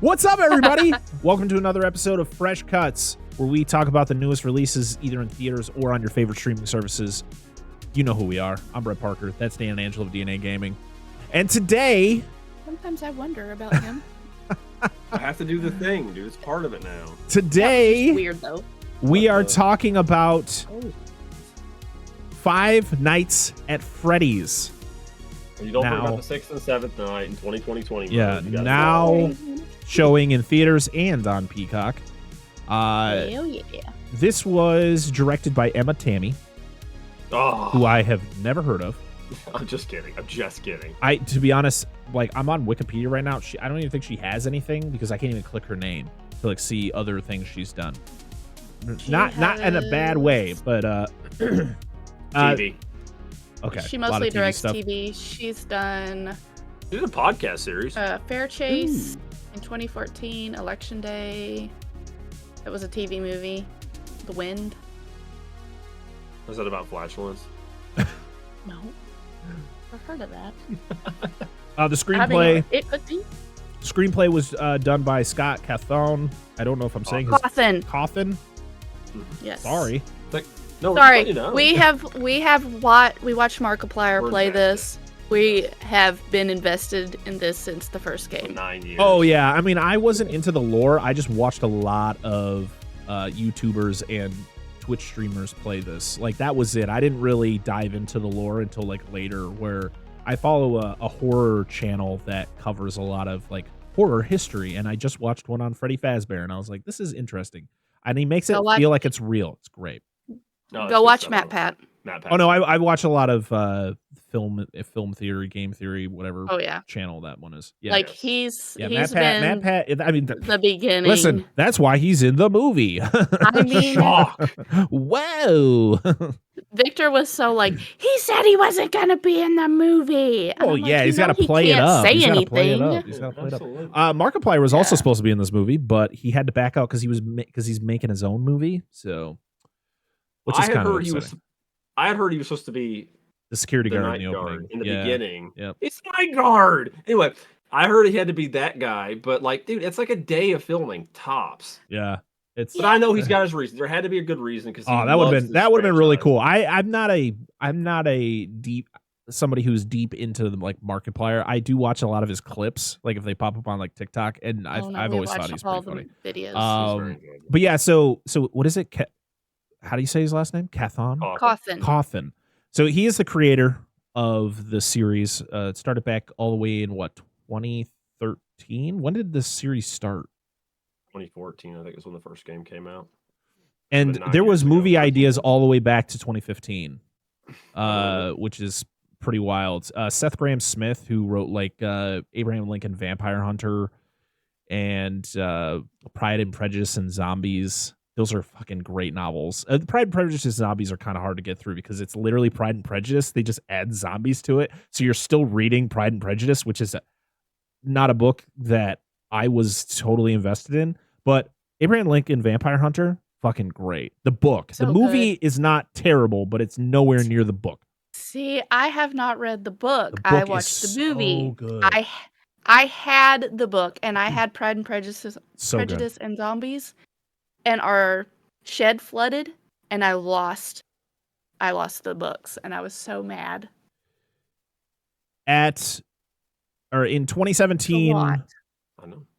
What's up, everybody? Welcome to another episode of Fresh Cuts, where we talk about the newest releases either in theaters or on your favorite streaming services. You know who we are. I'm Brett Parker. That's Dan and Angela of DNA Gaming. And today... Sometimes I wonder about him. I have to do the thing, dude. It's part of it now. Today, weird though. We are talking about Five Nights at Freddy's. And you don't forget about the 6th and 7th night in 2020. Yeah, now showing in theaters and on Peacock. Hell yeah. This was directed by Emma Tammy, who I have never heard of. I'm just kidding. To be honest, like, I'm on Wikipedia right now. I don't even think she has anything because I can't even click her name to like see other things she's done. Not in a bad way, but TV. Okay. She mostly directs stuff. TV. She's done She did a podcast series. Fair Chase in 2014, Election Day. That was a TV movie. The Wind. Was that about flatulence? No. I've heard of that. The screenplay. It could be. Screenplay was done by Scott Cawthon. I don't know if I'm saying his Cawthon. Yes. Sorry. No, sorry. You know. We watched Markiplier play this. We have been invested in this since the first game. 9 years. Oh yeah. I mean, I wasn't into the lore. I just watched a lot of YouTubers and Twitch streamers play this. Like, that was it. I didn't really dive into the lore until like later, where I follow a horror channel that covers a lot of like horror history, and I just watched one on Freddy Fazbear, and I was like, this is interesting. And he makes it feel like it's real. It's great. Go watch Matt Pat. Oh no, I watch a lot of film theory, game theory, whatever. Oh yeah, channel that one is. Yeah, like he's Matt Pat. I mean, the beginning. Listen, that's why he's in the movie. I mean, shock. Whoa. Victor was so like, he said he wasn't gonna be in the movie. Oh yeah, he's got to play it up. He's got to play it up. He's got to play it up. Markiplier was also supposed to be in this movie, but he had to back out because he's making his own movie. So, which is kind of exciting. I had heard he was supposed to be the security guard night in the opening. In the beginning. Yep. It's night guard. Anyway, I heard he had to be that guy, but like, dude, it's like a day of filming tops. Yeah. But I know he's got his reason. There had to be a good reason because that would have been really cool. I'm not a deep somebody who's deep into the like Markiplier. I do watch a lot of his clips, like if they pop up on like TikTok, and I've always thought he's pretty funny. Videos. But yeah, so what is it? How do you say his last name? Cawthon. So he is the creator of the series. It started back all the way in 2013. When did the series start? 2014, I think, is when the first game came out. And there was movie ideas all the way back to 2015, which is pretty wild. Seth Grahame-Smith, who wrote like Abraham Lincoln Vampire Hunter and Pride and Prejudice and Zombies. Those are fucking great novels. Pride and Prejudice and Zombies are kind of hard to get through because it's literally Pride and Prejudice. They just add zombies to it. So you're still reading Pride and Prejudice, which is not a book that I was totally invested in. But Abraham Lincoln Vampire Hunter, fucking great. The book. The movie is not terrible, but it's nowhere near the book. See, I have not read the book. The book I watched the So movie. good. I had the book, and I had Pride and Prejudice and Zombies. And our shed flooded, and I lost the books, and I was so mad. In 2017,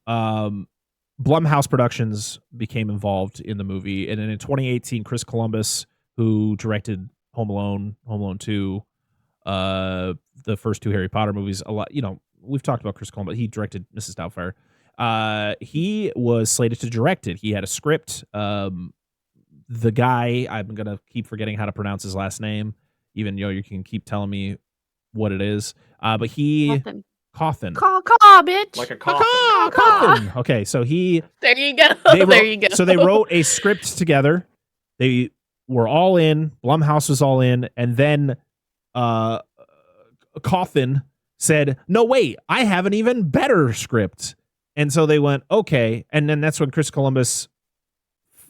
Blumhouse Productions became involved in the movie, and then in 2018, Chris Columbus, who directed Home Alone, Home Alone 2, the first two Harry Potter movies, a lot. We've talked about Chris Columbus. He directed Mrs. Doubtfire. He was slated to direct it. He had a script. The guy, I'm gonna keep forgetting how to pronounce his last name, even you can keep telling me what it is. But he Cawthon. Bitch. Like a coffin. Okay, so there you go. There you go. So they wrote a script together. They were all in. Blumhouse was all in, and then Cawthon said, "No, wait, I have an even better script." And so they went, okay. And then that's when Chris Columbus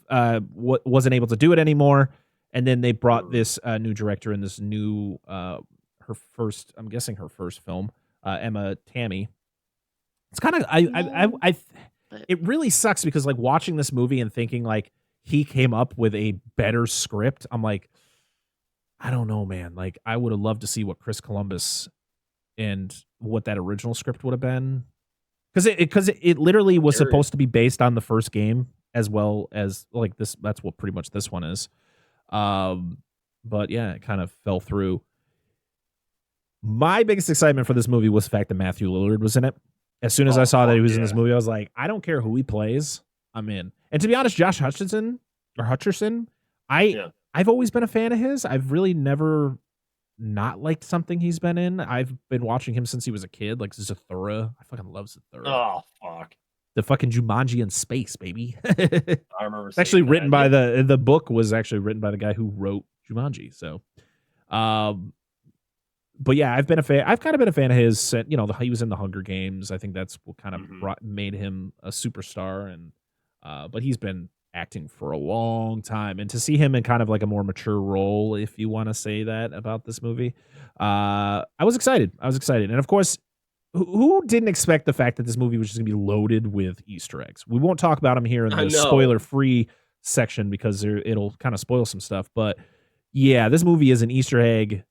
wasn't able to do it anymore. And then they brought this new director in this new, I'm guessing her first film, Emma Tammy. It's kind of, But it really sucks because like watching this movie and thinking like he came up with a better script. I'm like, I don't know, man. Like I would have loved to see what Chris Columbus and what that original script would have been. Because it literally was supposed to be based on the first game as well as like this. That's what pretty much this one is. But yeah, it kind of fell through. My biggest excitement for this movie was the fact that Matthew Lillard was in it. As soon as I saw that he was in this movie, I was like, I don't care who he plays, I'm in. And to be honest, Josh Hutcherson, I've always been a fan of his. I've really never not liked something he's been in. I've been watching him since he was a kid, like Zathura. I fucking love Zathura. Oh fuck. The fucking Jumanji in space, baby. I remember. It's actually written by the book was actually written by the guy who wrote Jumanji. So, but yeah, I've kind of been a fan of his. You know, he was in the Hunger Games. I think that's what kind of made him a superstar. And but he's been acting for a long time, and to see him in kind of like a more mature role, if you want to say that about this movie, I was excited. And of course, who didn't expect the fact that this movie was just gonna be loaded with Easter eggs? We won't talk about them here in the spoiler-free section because it'll kind of spoil some stuff. But yeah, this movie is an Easter egg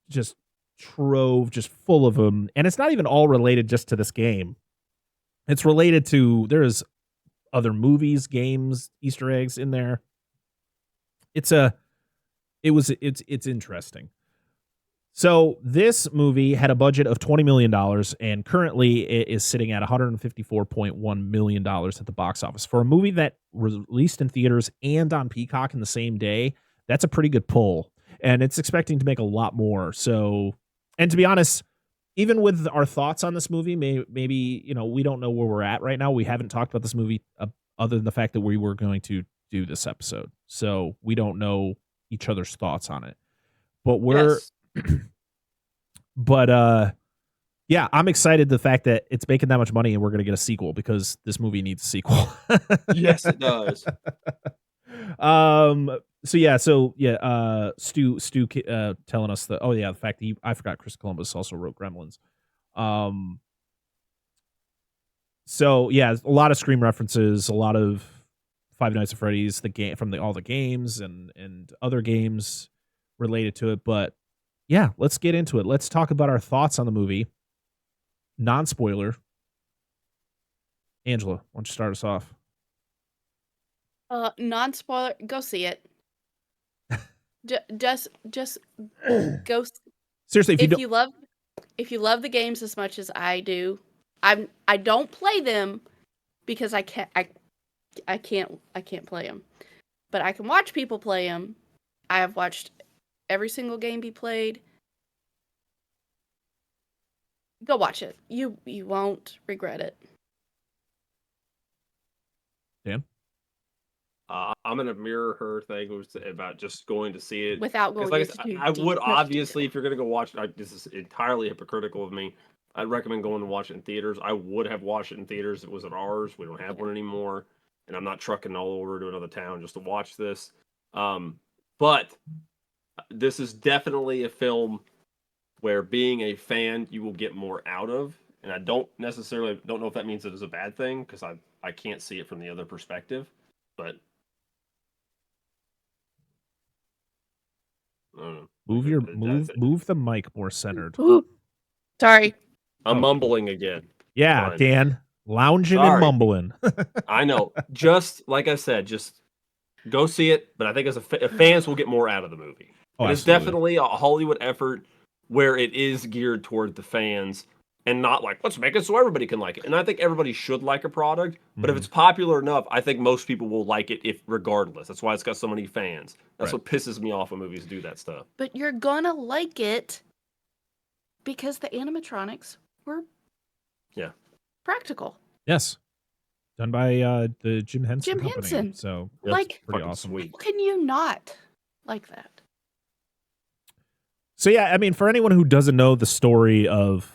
just trove, just full of them, and it's not even all related just to this game. It's related to there's other movies, games, Easter eggs in there. It's interesting. So this movie had a budget of $20 million and currently it is sitting at $154.1 million at the box office. For a movie that released in theaters and on Peacock in the same day, that's a pretty good pull. And it's expecting to make a lot more. So, and to be honest, even with our thoughts on this movie, maybe, you know, we don't know where we're at right now. We haven't talked about this movie other than the fact that we were going to do this episode. So we don't know each other's thoughts on it. But yeah, I'm excited the fact that it's making that much money and we're going to get a sequel because this movie needs a sequel. Yes, it does. Stu telling us the fact that I forgot Chris Columbus also wrote Gremlins. So yeah, a lot of Scream references, a lot of Five Nights at Freddy's, the game from all the games and other games related to it. But yeah, let's get into it. Let's talk about our thoughts on the movie. Non-spoiler. Angela, why don't you start us off? Non-spoiler, go see it. Just go. Seriously, if you love the games as much as I do, I don't play them because I can't play them, but I can watch people play them. I have watched every single game be played. Go watch it. You won't regret it. Dan? I'm gonna mirror her thing about just going to see it without going. Like I would obviously, if you're gonna go watch it, this is entirely hypocritical of me. I'd recommend going to watch it in theaters. I would have watched it in theaters if it was at ours. We don't have one anymore, and I'm not trucking all over to another town just to watch this. But this is definitely a film where being a fan you will get more out of, and I don't know if that means it is a bad thing because I can't see it from the other perspective, but. I don't know. Move the mic more centered. Ooh. Sorry. I'm mumbling again. Yeah, fine. Dan. Lounging and mumbling. I know. Just like I said, just go see it. But I think as fans will get more out of the movie. It's definitely a Hollywood effort where it is geared toward the fans and not like, let's make it so everybody can like it. And I think everybody should like a product. But if it's popular enough, I think most people will like it regardless. That's why it's got so many fans. That's what pisses me off when movies do that stuff. But you're gonna like it because the animatronics were practical. Yes. Done by the Jim Henson Company. So like pretty awesome. How can you not like that? So yeah, I mean, for anyone who doesn't know the story of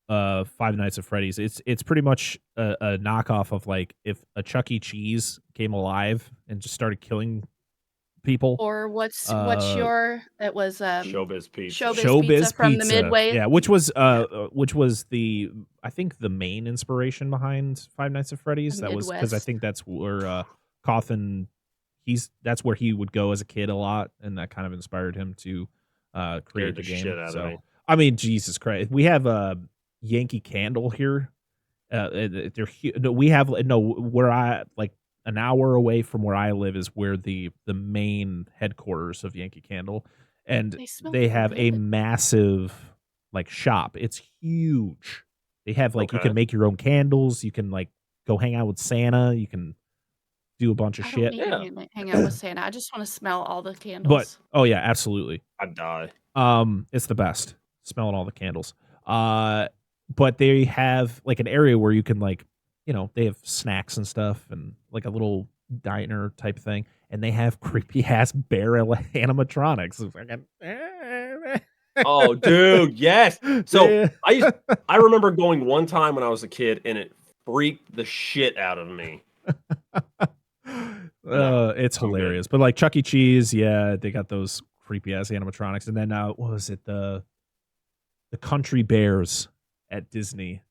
Five Nights at Freddy's, it's pretty much a knockoff of like if a Chuck E. Cheese came alive and just started killing people. Or what's your? It was Showbiz Pizza. Showbiz Pizza from the Midway. Yeah, which was the I think the main inspiration behind Five Nights at Freddy's. That was because I think that's where Cawthon, that's where he would go as a kid a lot, and that kind of inspired him to create the game. Shit out of me. I mean, Jesus Christ, we have a Yankee Candle here. We have where I like an hour away from where I live is where the main headquarters of Yankee Candle, and they have a massive like shop. It's huge. They have like you can make your own candles. You can like go hang out with Santa. You can do a bunch of shit. Hang out with Santa. I just want to smell all the candles. But oh yeah, absolutely. I'd die. It's the best. Smelling all the candles. But they have like an area where you can like, they have snacks and stuff and like a little diner type thing, and they have creepy ass bear animatronics. Oh, dude, yes. So I remember going one time when I was a kid, and it freaked the shit out of me. It's hilarious. But like Chuck E. Cheese, yeah, they got those creepy ass animatronics, and then what was it? The Country Bears at Disney.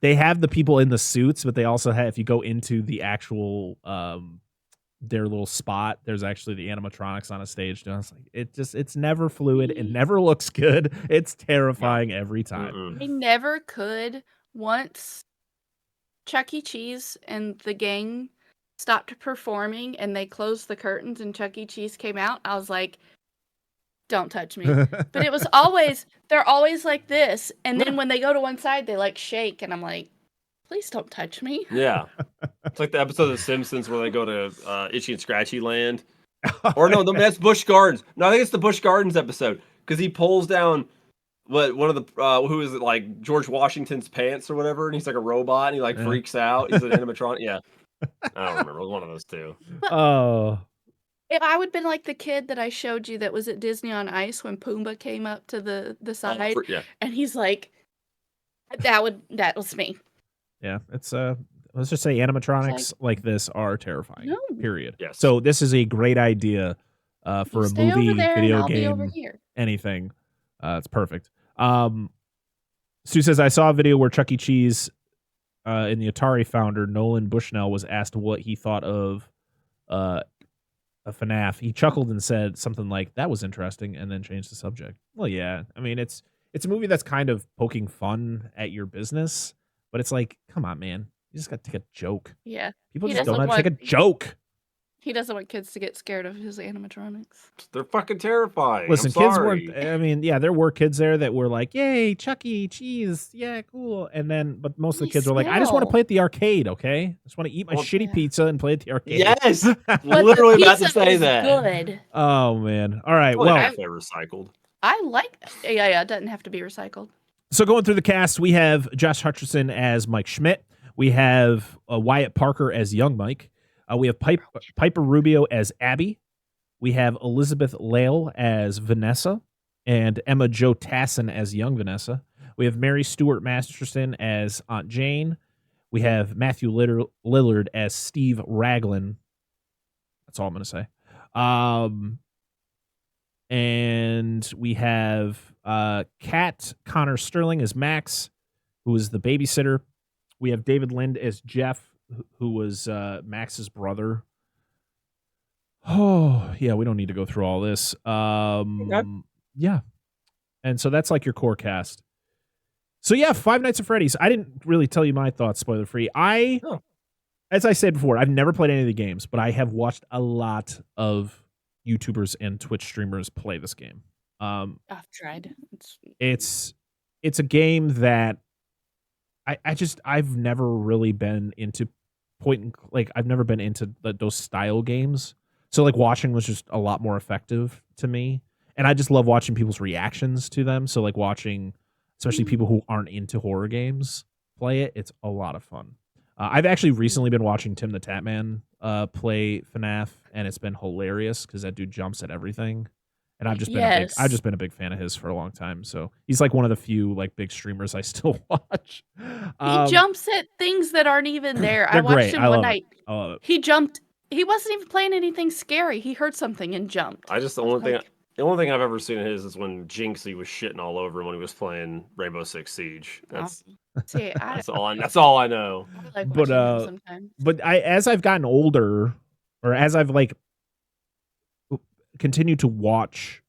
They have the people in the suits, but they also have, if you go into the actual their little spot, there's actually the animatronics on a stage. And I was like, it's never fluid. It never looks good. It's terrifying every time. I never could. Once Chuck E. Cheese and the gang stopped performing and they closed the curtains and Chuck E. Cheese came out, I was like, don't touch me. But it was always, they're always like this. And then when they go to one side, they like shake. And I'm like, please don't touch me. Yeah. It's like the episode of The Simpsons where they go to Itchy and Scratchy Land. Or no, that's Busch Gardens. No, I think it's the Busch Gardens episode. Because he pulls down one of the, who is it, like George Washington's pants or whatever. And he's like a robot and he like freaks out. He's an animatronic. Yeah. I don't remember. It was one of those two. Oh. I would have been like the kid that I showed you that was at Disney on Ice when Pumbaa came up to the side, and he's like, that was me. Yeah, it's let's just say animatronics like this are terrifying. No. Period. Yes. So this is a great idea for a movie, video game, anything. It's perfect. Stu says, I saw a video where Chuck E. Cheese and the Atari founder Nolan Bushnell was asked what he thought of a FNAF. He chuckled and said something like, that was interesting, and then changed the subject. Well, yeah. I mean, it's a movie that's kind of poking fun at your business, but it's like, come on, man. You just got to take a joke. Yeah. People just don't know how to take a joke. He doesn't want kids to get scared of his animatronics. They're fucking terrifying. Listen, kids weren't, I mean, yeah, there were kids there that were like, yay, Chuck E. Cheese. Yeah, cool. And then, but most of the kids were like, I just want to play at the arcade, okay? I just want to eat my shitty pizza and play at the arcade. Yes! Literally about to say that. Good. Oh, man. All right, well. They're recycled. I like, yeah, it doesn't have to be recycled. So going through the cast, we have Josh Hutcherson as Mike Schmidt. We have Wyatt Parker as young Mike. We have Piper Rubio as Abby. We have Elizabeth Lale as Vanessa and Emma Jo Tassin as young Vanessa. We have Mary Stuart Masterson as Aunt Jane. We have Matthew Lillard as Steve Raglan. That's all I'm going to say. And we have Kat Connor Sterling as Max, who is the babysitter. We have David Lind as Jeff, who was Max's brother. Oh, yeah, we don't need to go through all this. Yeah. And so that's like your core cast. So yeah, Five Nights at Freddy's. I didn't really tell you my thoughts, spoiler free. As I said before, I've never played any of the games, but I have watched a lot of YouTubers and Twitch streamers play this game. I've tried. It's a game that I've never really been into I've never been into those style games. So like watching was just a lot more effective to me. And I just love watching people's reactions to them. So like watching, especially people who aren't into horror games play it. It's a lot of fun. I've actually recently been watching Tim the Tatman play FNAF, and it's been hilarious because that dude jumps at everything. And I've just been a big fan of his for a long time. So he's like one of the few like big streamers I still watch. He jumps at things that aren't even there. I watched great. him one night. He jumped he wasn't even playing anything scary. He heard something and jumped. The only thing I've ever seen of his is when Jinxie was shitting all over him when he was playing Rainbow Six Siege. That's all I know. I like watching him sometimes. But as I've gotten older, or as I've like continued to watch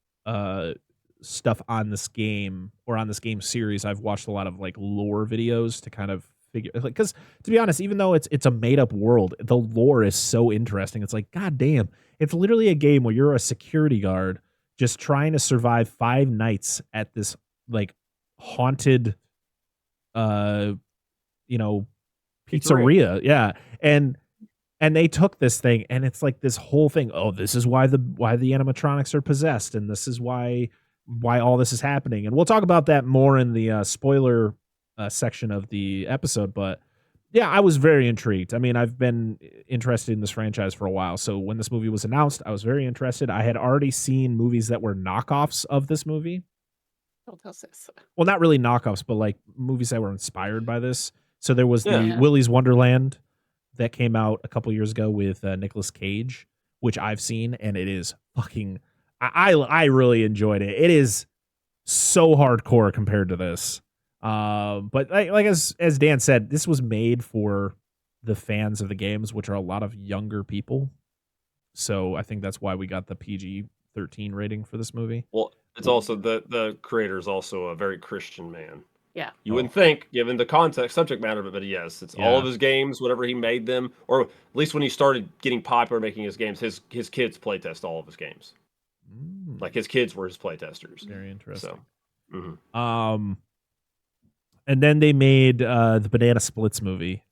stuff on this game or on this game series, I've watched a lot of like lore videos to kind of figure, like, because to be honest, even though it's a made up world, the lore is so interesting. It's like, god damn, it's literally a game where you're a security guard just trying to survive 5 nights at this like haunted pizzeria. Yeah. And they took this thing and it's like this whole thing. Oh, this is why the animatronics are possessed, and this is why all this is happening. And we'll talk about that more in the spoiler section of the episode. But yeah, I was very intrigued. I mean, I've been interested in this franchise for a while. So when this movie was announced, I was very interested. I had already seen movies that were knockoffs of this movie. Well, not really knockoffs, but like movies that were inspired by this. So there was the Willy's Wonderland that came out a couple years ago with Nicolas Cage, which I've seen, and it is fucking... I really enjoyed it. It is so hardcore compared to this. But like as Dan said, this was made for the fans of the games, which are a lot of younger people. So I think that's why we got the PG-13 rating for this movie. Well, it's also the creator is also a very Christian man. Yeah. You wouldn't think, given the context, subject matter of it, but yes, it's all of his games, whatever he made them, or at least when he started getting popular making his games, his kids playtest all of his games. Like his kids were his playtesters. Very interesting. So, and then they made the Banana Splits movie,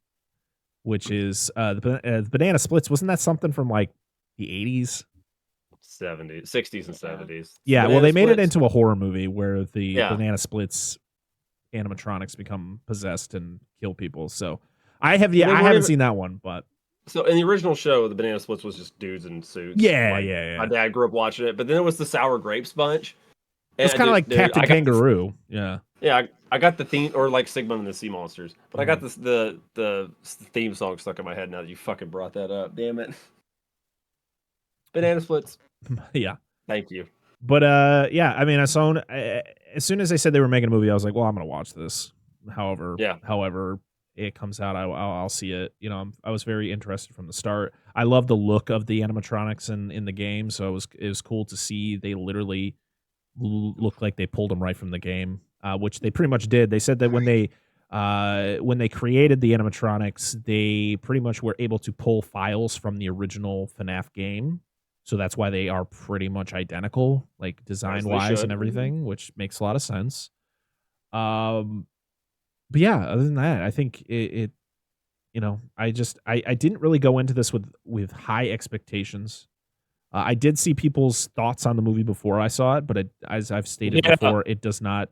which is the Banana Splits. Wasn't that something from like the 80s? 70s, 60s and 70s. Yeah, well, they made it into a horror movie where the Banana Splits animatronics become possessed and kill people. So I haven't seen that one, but so in the original show, the Banana Splits was just dudes in suits. Yeah. My dad grew up watching it, but then it was the Sour Grapes bunch. It's kind of like Captain Kangaroo. Yeah, I got the theme, or like Sigmund and the Sea Monsters, but I got the theme song stuck in my head now that you fucking brought that up. Damn it. Banana Splits. Yeah. Thank you. But I mean, as soon as they said they were making a movie, I was like, well, I'm gonna watch this. However it comes out, I'll see it. You know, I was very interested from the start. I love the look of the animatronics in the game, so it was cool to see they literally look like they pulled them right from the game, which they pretty much did. They said that when they created the animatronics, they pretty much were able to pull files from the original FNAF game. So that's why they are pretty much identical, like design-wise and everything, which makes a lot of sense. But yeah, other than that, I think I didn't really go into this with high expectations. I did see people's thoughts on the movie before I saw it, but as I've stated before, it does not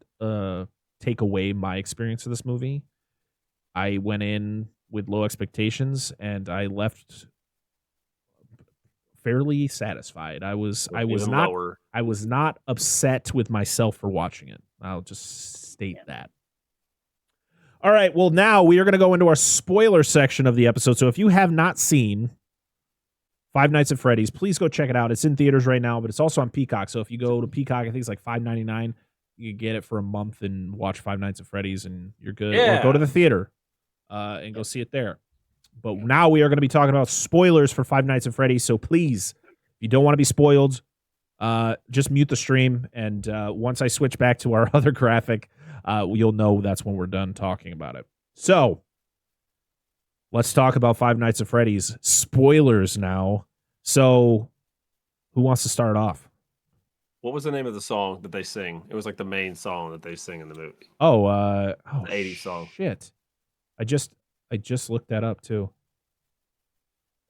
take away my experience of this movie. I went in with low expectations, and I left fairly satisfied. I was not upset with myself for watching it. I'll just state that. All right, well, now we are going to go into our spoiler section of the episode. So if you have not seen Five Nights at Freddy's, please go check it out. It's in theaters right now, but it's also on Peacock. So if you go to Peacock, I think it's like $5.99. You can get it for a month and watch Five Nights at Freddy's, and you're good. Or go to the theater and go see it there. But now we are going to be talking about spoilers for Five Nights at Freddy's. So please, if you don't want to be spoiled, just mute the stream. And once I switch back to our other graphic, you'll know that's when we're done talking about it. So let's talk about Five Nights at Freddy's spoilers now. So who wants to start off? What was the name of the song that they sing? It was like the main song that they sing in the movie. The 80s song. Shit. I just looked that up too.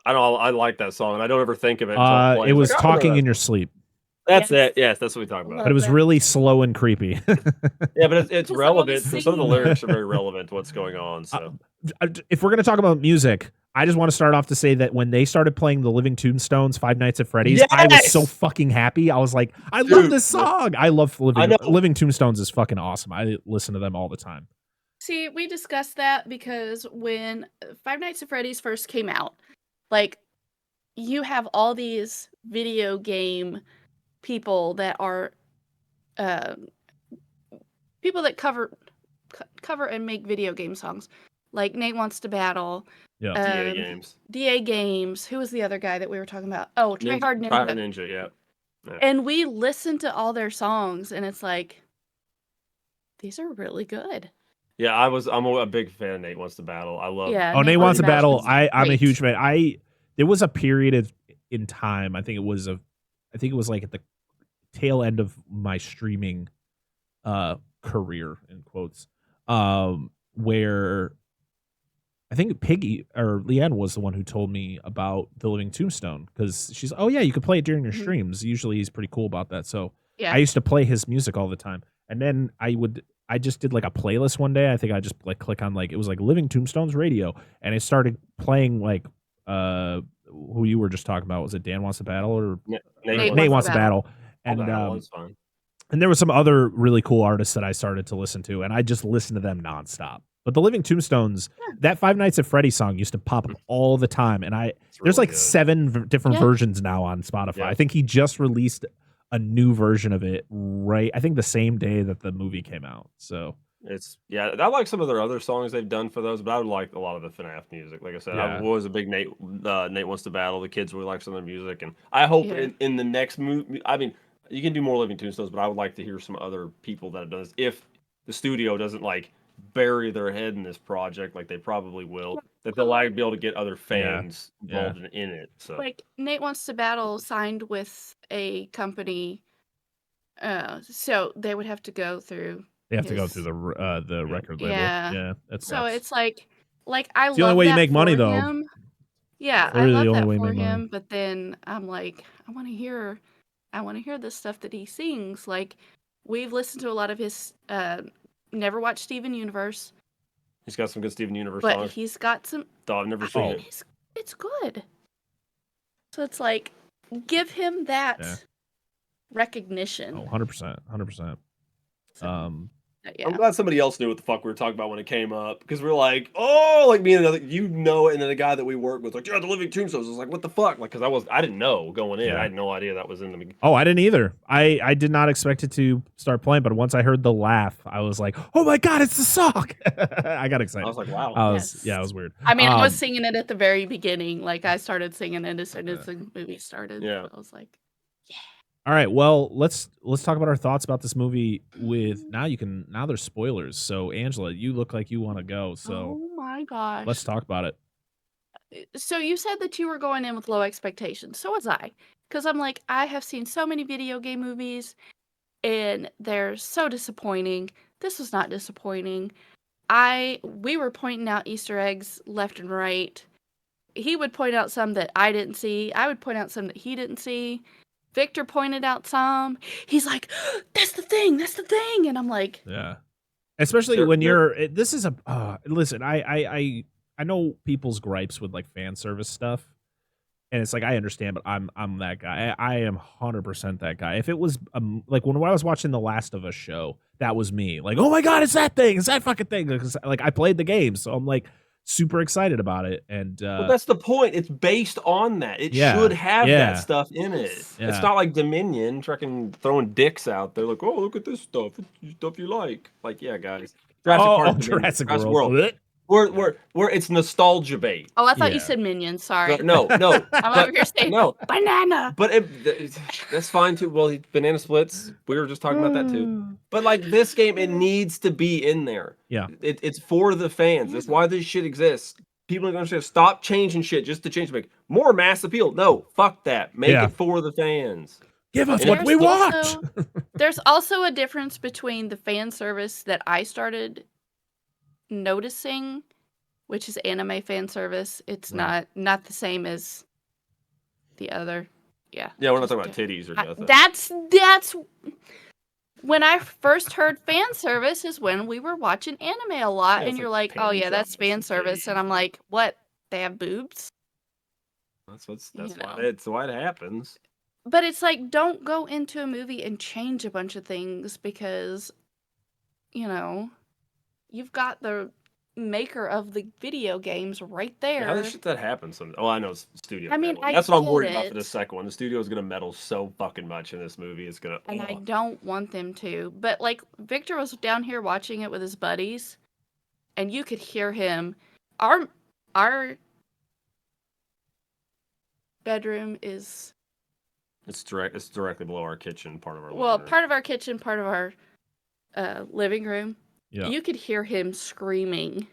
I like that song, and I don't ever think of it. It was like, Talking in Your Sleep. That's it. Yes, that's what we talk about. But it was really slow and creepy. Yeah, but it's relevant. Some of the lyrics are very relevant to what's going on. So, if we're going to talk about music, I just want to start off to say that when they started playing the Living Tombstones, Five Nights at Freddy's, I was so fucking happy. I was like, I love this song. I love Living Tombstones is fucking awesome. I listen to them all the time. See, we discussed that because when Five Nights at Freddy's first came out, like, you have all these video game people that are people that cover and make video game songs, like Nate Wants to Battle, Yeah. DA Games. DA Games. Who was the other guy that we were talking about? Oh, Tryhard Ninja. Tryhard Ninja, yeah. And we listen to all their songs, and it's like, these are really good. Yeah, I'm a big fan of Nate Wants to Battle. I love. Yeah, Nate Wants to Battle. I'm a great. huge fan. There was a period in time. I think it was like at the tail end of my streaming career, in quotes, where I think Piggy or Leanne was the one who told me about The Living Tombstone, because she's, oh yeah, you could play it during your streams. Usually he's pretty cool about that. So I used to play his music all the time. And then I just did like a playlist one day. I think I just like click on like, it was like Living Tombstone's radio, and it started playing like who you were just talking about. Was it Dan Wants to Battle or Nate Wants to Battle? And and there was some other really cool artists that I started to listen to, and I just listened to them nonstop. But the Living Tombstones, that Five Nights at Freddy's song used to pop up all the time, and there's like 7 different versions now on Spotify. Yeah. I think he just released a new version of it I think the same day that the movie came out. So I like some of their other songs they've done for those, but I would like a lot of the FNAF music. Like I said, I was a big Nate Wants to Battle. The kids really like some of their music, and I hope in the next movie, I mean, you can do more Living Tombstones, but I would like to hear some other people that have done this. If the studio doesn't like bury their head in this project, like they probably will, that they'll like be able to get other fans involved in it. So like Nate Wants to Battle signed with a company, so they would have to go through. They have to go through the record label. Yeah, that's so it's like I love the only way you make money though. Him. Yeah, I love that for him. But then I'm like, I want to hear the stuff that he sings. Like, we've listened to a lot of his. Never watched Steven Universe. He's got some good Steven Universe but songs. He's got some. I've never seen it. It's good. So it's like, give him that recognition. Oh, 100%. I'm glad somebody else knew what the fuck we were talking about when it came up, because we're like, oh, like me and another, and then the guy that we work with, like, The Living Tombstones. I was like, what the fuck? Like, because I didn't know going in. Yeah. I had no idea that was in the beginning. Oh, I didn't either. I did not expect it to start playing, but once I heard the laugh, I was like, oh my god, it's the song. I got excited. I was like, wow. It was weird. I mean, I was singing it at the very beginning. Like, I started singing it as soon as the movie started. Yeah. I was like, yeah. All right, well, let's talk about our thoughts about this movie now there's spoilers. So Angela, you look like you want to go. So oh my gosh. Let's talk about it. So you said that you were going in with low expectations. So was I. Because I'm like, I have seen so many video game movies and they're so disappointing. This was not disappointing. We were pointing out Easter eggs left and right. He would point out some that I didn't see. I would point out some that he didn't see. Victor pointed out some. He's like, that's the thing. And I'm like, yeah. Especially when this is listen, I know people's gripes with like fan service stuff. And it's like, I understand, but I'm that guy. I am 100% that guy. If it was like when I was watching the Last of Us show, that was me. Like, oh my god, it's that thing. It's that fucking thing. Because like I played the game, so I'm like super excited about it. And well, that's the point. It's based on that. It should have that stuff in it. Yeah. It's not like Dominion fucking throwing dicks out there. Like, oh, look at this stuff. It's stuff you like. Like, yeah, guys. Jurassic World. Where it's nostalgia bait. Oh, I thought you said Minions. Sorry. No. I'm over here saying banana. But that's fine too. Well, Banana Splits. We were just talking about that too. But like this game, it needs to be in there. Yeah. It's for the fans. That's why this shit exists. People are going to say, stop changing shit just to change. Make more mass appeal. No, fuck that. Make it for the fans. Give us what we want. There's also a difference between the fan service that I started noticing, which is anime fan service. It's not the same as the other. Yeah, we're not talking about titties or nothing. That's when I first heard fan service is when we were watching anime a lot, and you're like, oh yeah, that's fan service, and I'm like, what? They have boobs? That's why it happens. But it's like, don't go into a movie and change a bunch of things because, you've got the maker of the video games right How there. the shit that happens? Oh, I know, studio. I mean, meddling. I That's what I'm get worried about for it. the second one. The studio is gonna meddle so fucking much in this movie. It's gonna. And I don't want them to. But like Victor was down here watching it with his buddies, and you could hear him. Our bedroom is It's directly below our kitchen, part of our. well, living room. part of our kitchen, part of our living room. Yeah. You could hear him screaming,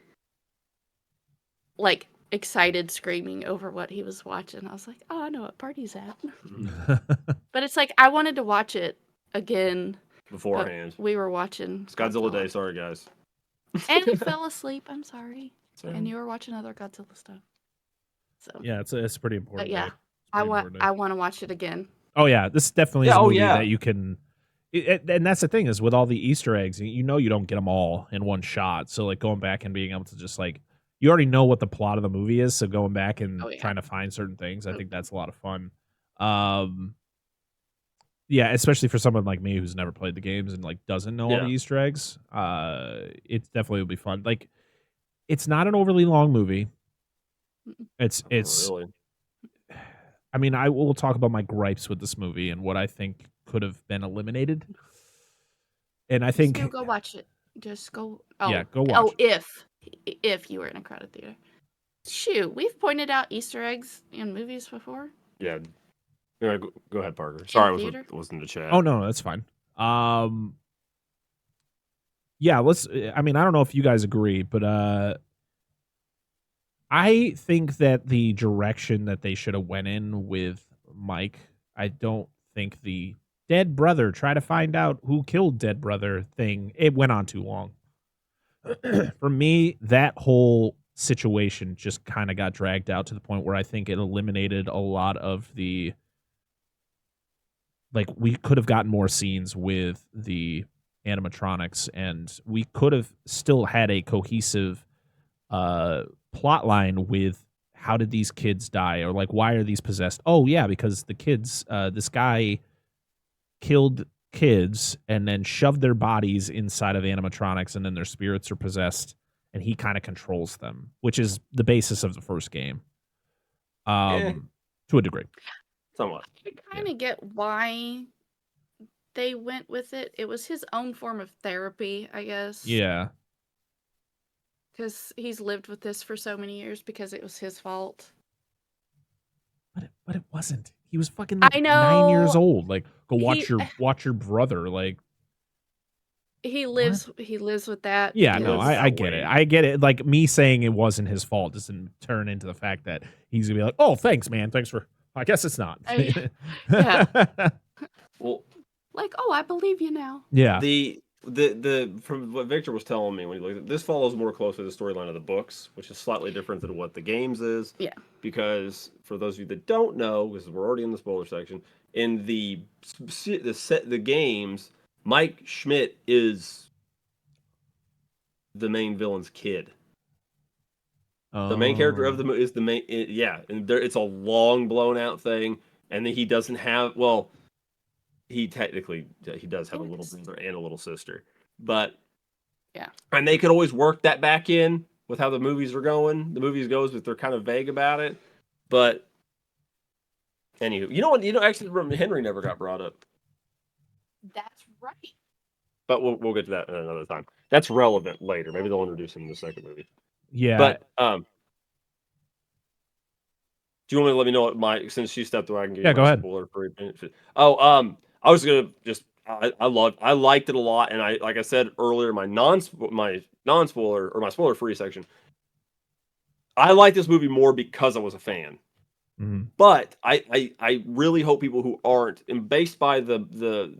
like excited screaming over what he was watching. I was like, oh, I know what party's at. But it's like I wanted to watch it again beforehand. We were watching It's Godzilla Day. Sorry, guys. And you fell asleep. I'm sorry. Sorry. And you were watching other Godzilla stuff. So Yeah, it's pretty important. but yeah, day. I want to watch it again. Oh yeah, this definitely is Yeah, a oh, movie yeah. that you can. And that's the thing is with all the Easter eggs, you know you don't get them all in one shot. So like going back and being able to just like you already know what the plot of the movie is. So going back and trying to find certain things, I think that's a lot of fun. Yeah, especially for someone like me who's never played the games and like doesn't know all the Easter eggs. It definitely will be fun. Like, it's not an overly long movie. It's. Really? I mean, I will talk about my gripes with this movie and what I think could have been eliminated. And I think Just go watch it. Just go. Oh, yeah, go watch. Oh, if you were in a crowded theater. Shoot, we've pointed out Easter eggs in movies before. Yeah. Go ahead, Parker. Sorry, I was in the chat. Oh no, that's fine. Yeah, let's. I mean, I don't know if you guys agree, but I think that the direction that they should have went in with Mike, I don't think the dead brother, try to find out who killed dead brother thing, it went on too long. For me, that whole situation just kind of got dragged out to the point where I think it eliminated a lot of the. Like, we could have gotten more scenes with the animatronics, and we could have still had a cohesive plot line with how did these kids die, or like why are these possessed? Oh yeah, because the kids, this guy killed kids and then shoved their bodies inside of animatronics, and then their spirits are possessed, and he kind of controls them, which is the basis of the first game, to a degree. Somewhat. I kind of get why they went with it. It was his own form of therapy, I guess. Yeah. Because he's lived with this for so many years because it was his fault. But it wasn't. He was fucking like I know. 9 years old. Like, go watch your brother. Like, he lives with that. Yeah, no, I get it. I get it. Like, me saying it wasn't his fault doesn't turn into the fact that he's gonna be like, oh, thanks, man. Thanks for. I guess it's not. Yeah. Well, like, oh, I believe you now. Yeah. The from what Victor was telling me when he looked at this follows more closely the storyline of the books, which is slightly different than what the games is. Yeah. Because for those of you that don't know, because we're already in the spoiler section, in the games, Mike Schmidt is the main villain's kid. The main character of the movie is the main, and it's a long blown out thing, and then he doesn't have, well, he does have a little brother and a little sister, but yeah, and they could always work that back in with how the movies are going. The movies goes, but they're kind of vague about it. But anywho, you know what? Actually, Henry never got brought up. That's right. But we'll get to that another time. That's relevant later. Maybe they'll introduce him in the second movie. Yeah. But do you want me to let me know what since she stepped away, I can give you go ahead. Spoiler free. Oh, I was gonna just I liked it a lot, and like I said earlier, my non-spoiler or my spoiler free section. I like this movie more because I was a fan. Mm-hmm. But I really hope people who aren't, and based by the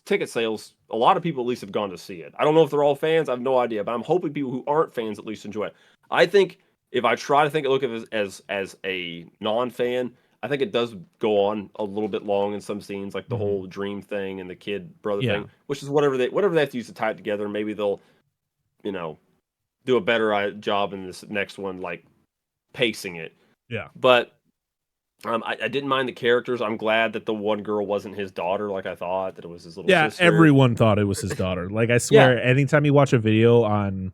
ticket sales, a lot of people at least have gone to see it. I don't know if they're all fans. I have no idea, but I'm hoping people who aren't fans at least enjoy it. I think if I try to look at it as a non-fan, I think it does go on a little bit long in some scenes, like the whole dream thing and the kid brother thing, which is whatever they have to use to tie it together. Maybe they'll, do a better job in this next one, like pacing it. Yeah. But I didn't mind the characters. I'm glad that the one girl wasn't his daughter, like I thought, that it was his little sister. Yeah, everyone thought it was his daughter. Like, I swear, anytime you watch a video on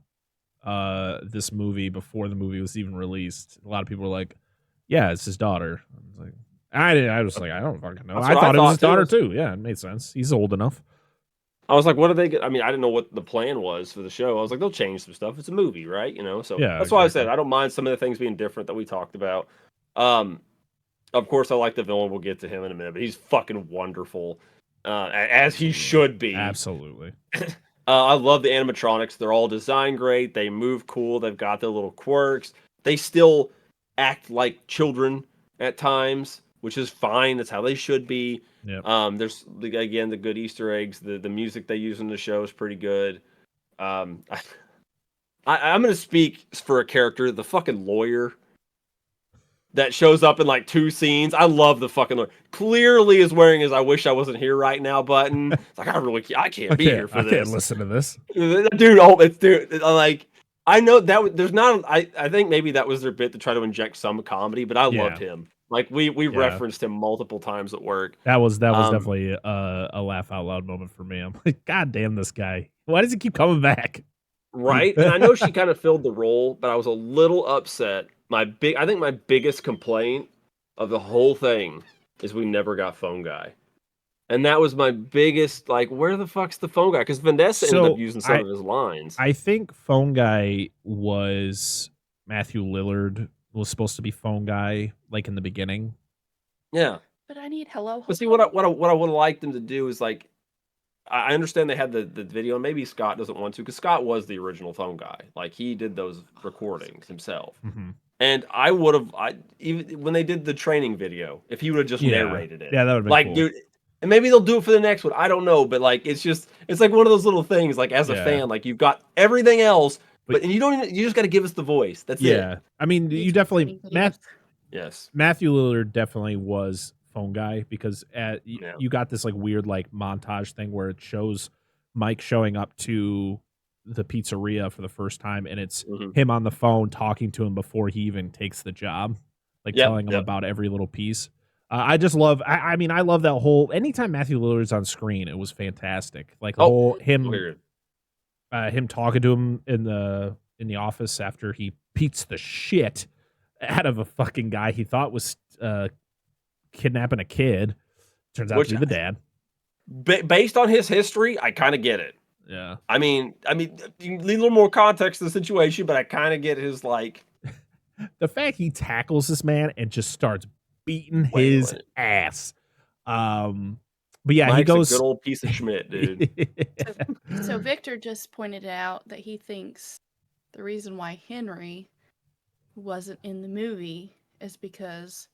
this movie before the movie was even released. A lot of people were like, "Yeah, it's his daughter." I was like, I was like, I don't fucking know. I thought it was his daughter too. Yeah, it made sense. He's old enough. I was like, what do they get? I mean, I didn't know what the plan was for the show. I was like, they'll change some stuff. It's a movie, right? You know, so Yeah, that's why I said I don't mind some of the things being different that we talked about. Of course, I like the villain. We'll get to him in a minute, but he's fucking wonderful, as he should be. Absolutely. I love the animatronics. They're all designed great. They move cool. They've got their little quirks. They still act like children at times, which is fine. That's how they should be. Yep. There's again the good Easter eggs. The music they use in the show is pretty good. I'm gonna speak for a character, the fucking lawyer that shows up in like 2 scenes. I love the fucking lawyer. Clearly is wearing his "I wish I wasn't here right now" button. It's like I can't be here for this. I can't listen to this, dude. Like I know that there's not. I think maybe that was their bit to try to inject some comedy, but I loved him. Like we referenced him multiple times at work. That was definitely a laugh out loud moment for me. I'm like, God damn this guy. Why does he keep coming back? Right. And I know she kind of filled the role, but I was a little upset. I think my biggest complaint of the whole thing is we never got Phone Guy. And that was my biggest, like, where the fuck's the Phone Guy? Because Vanessa ended up using some of his lines. I think Phone Guy was Matthew Lillard was supposed to be Phone Guy, like in the beginning. Yeah. But I need hello. But see, what I would have liked them to do is, like, I understand they had the video, and maybe Scott doesn't want to, because Scott was the original Phone Guy. Like, he did those recordings himself. Mm-hmm. And I would have, even when they did the training video, if he would have just narrated it. Yeah, that would have been like, cool. Dude, and maybe they'll do it for the next one. I don't know, but like, it's like one of those little things. Like, as a fan, like you've got everything else, and you just got to give us the voice. That's it. Yeah, I mean, you definitely Matthew Lillard definitely was Phone Guy, because you got this like weird like montage thing where it shows Mike showing up to the pizzeria for the first time, and it's him on the phone talking to him before he even takes the job, like telling him about every little piece. I just love. I mean, I love that whole. Anytime Matthew Lillard's on screen, it was fantastic. Like the whole him talking to him in the office after he beats the shit out of a fucking guy he thought was kidnapping a kid. Turns out to be the dad. Based on his history, I kind of get it. Yeah. I mean, you need a little more context to the situation, but I kind of get his like. The fact he tackles this man and just starts beating his ass. But yeah, Mike's he goes a good old piece of Schmidt, dude. So Victor just pointed out that he thinks the reason why Henry wasn't in the movie is because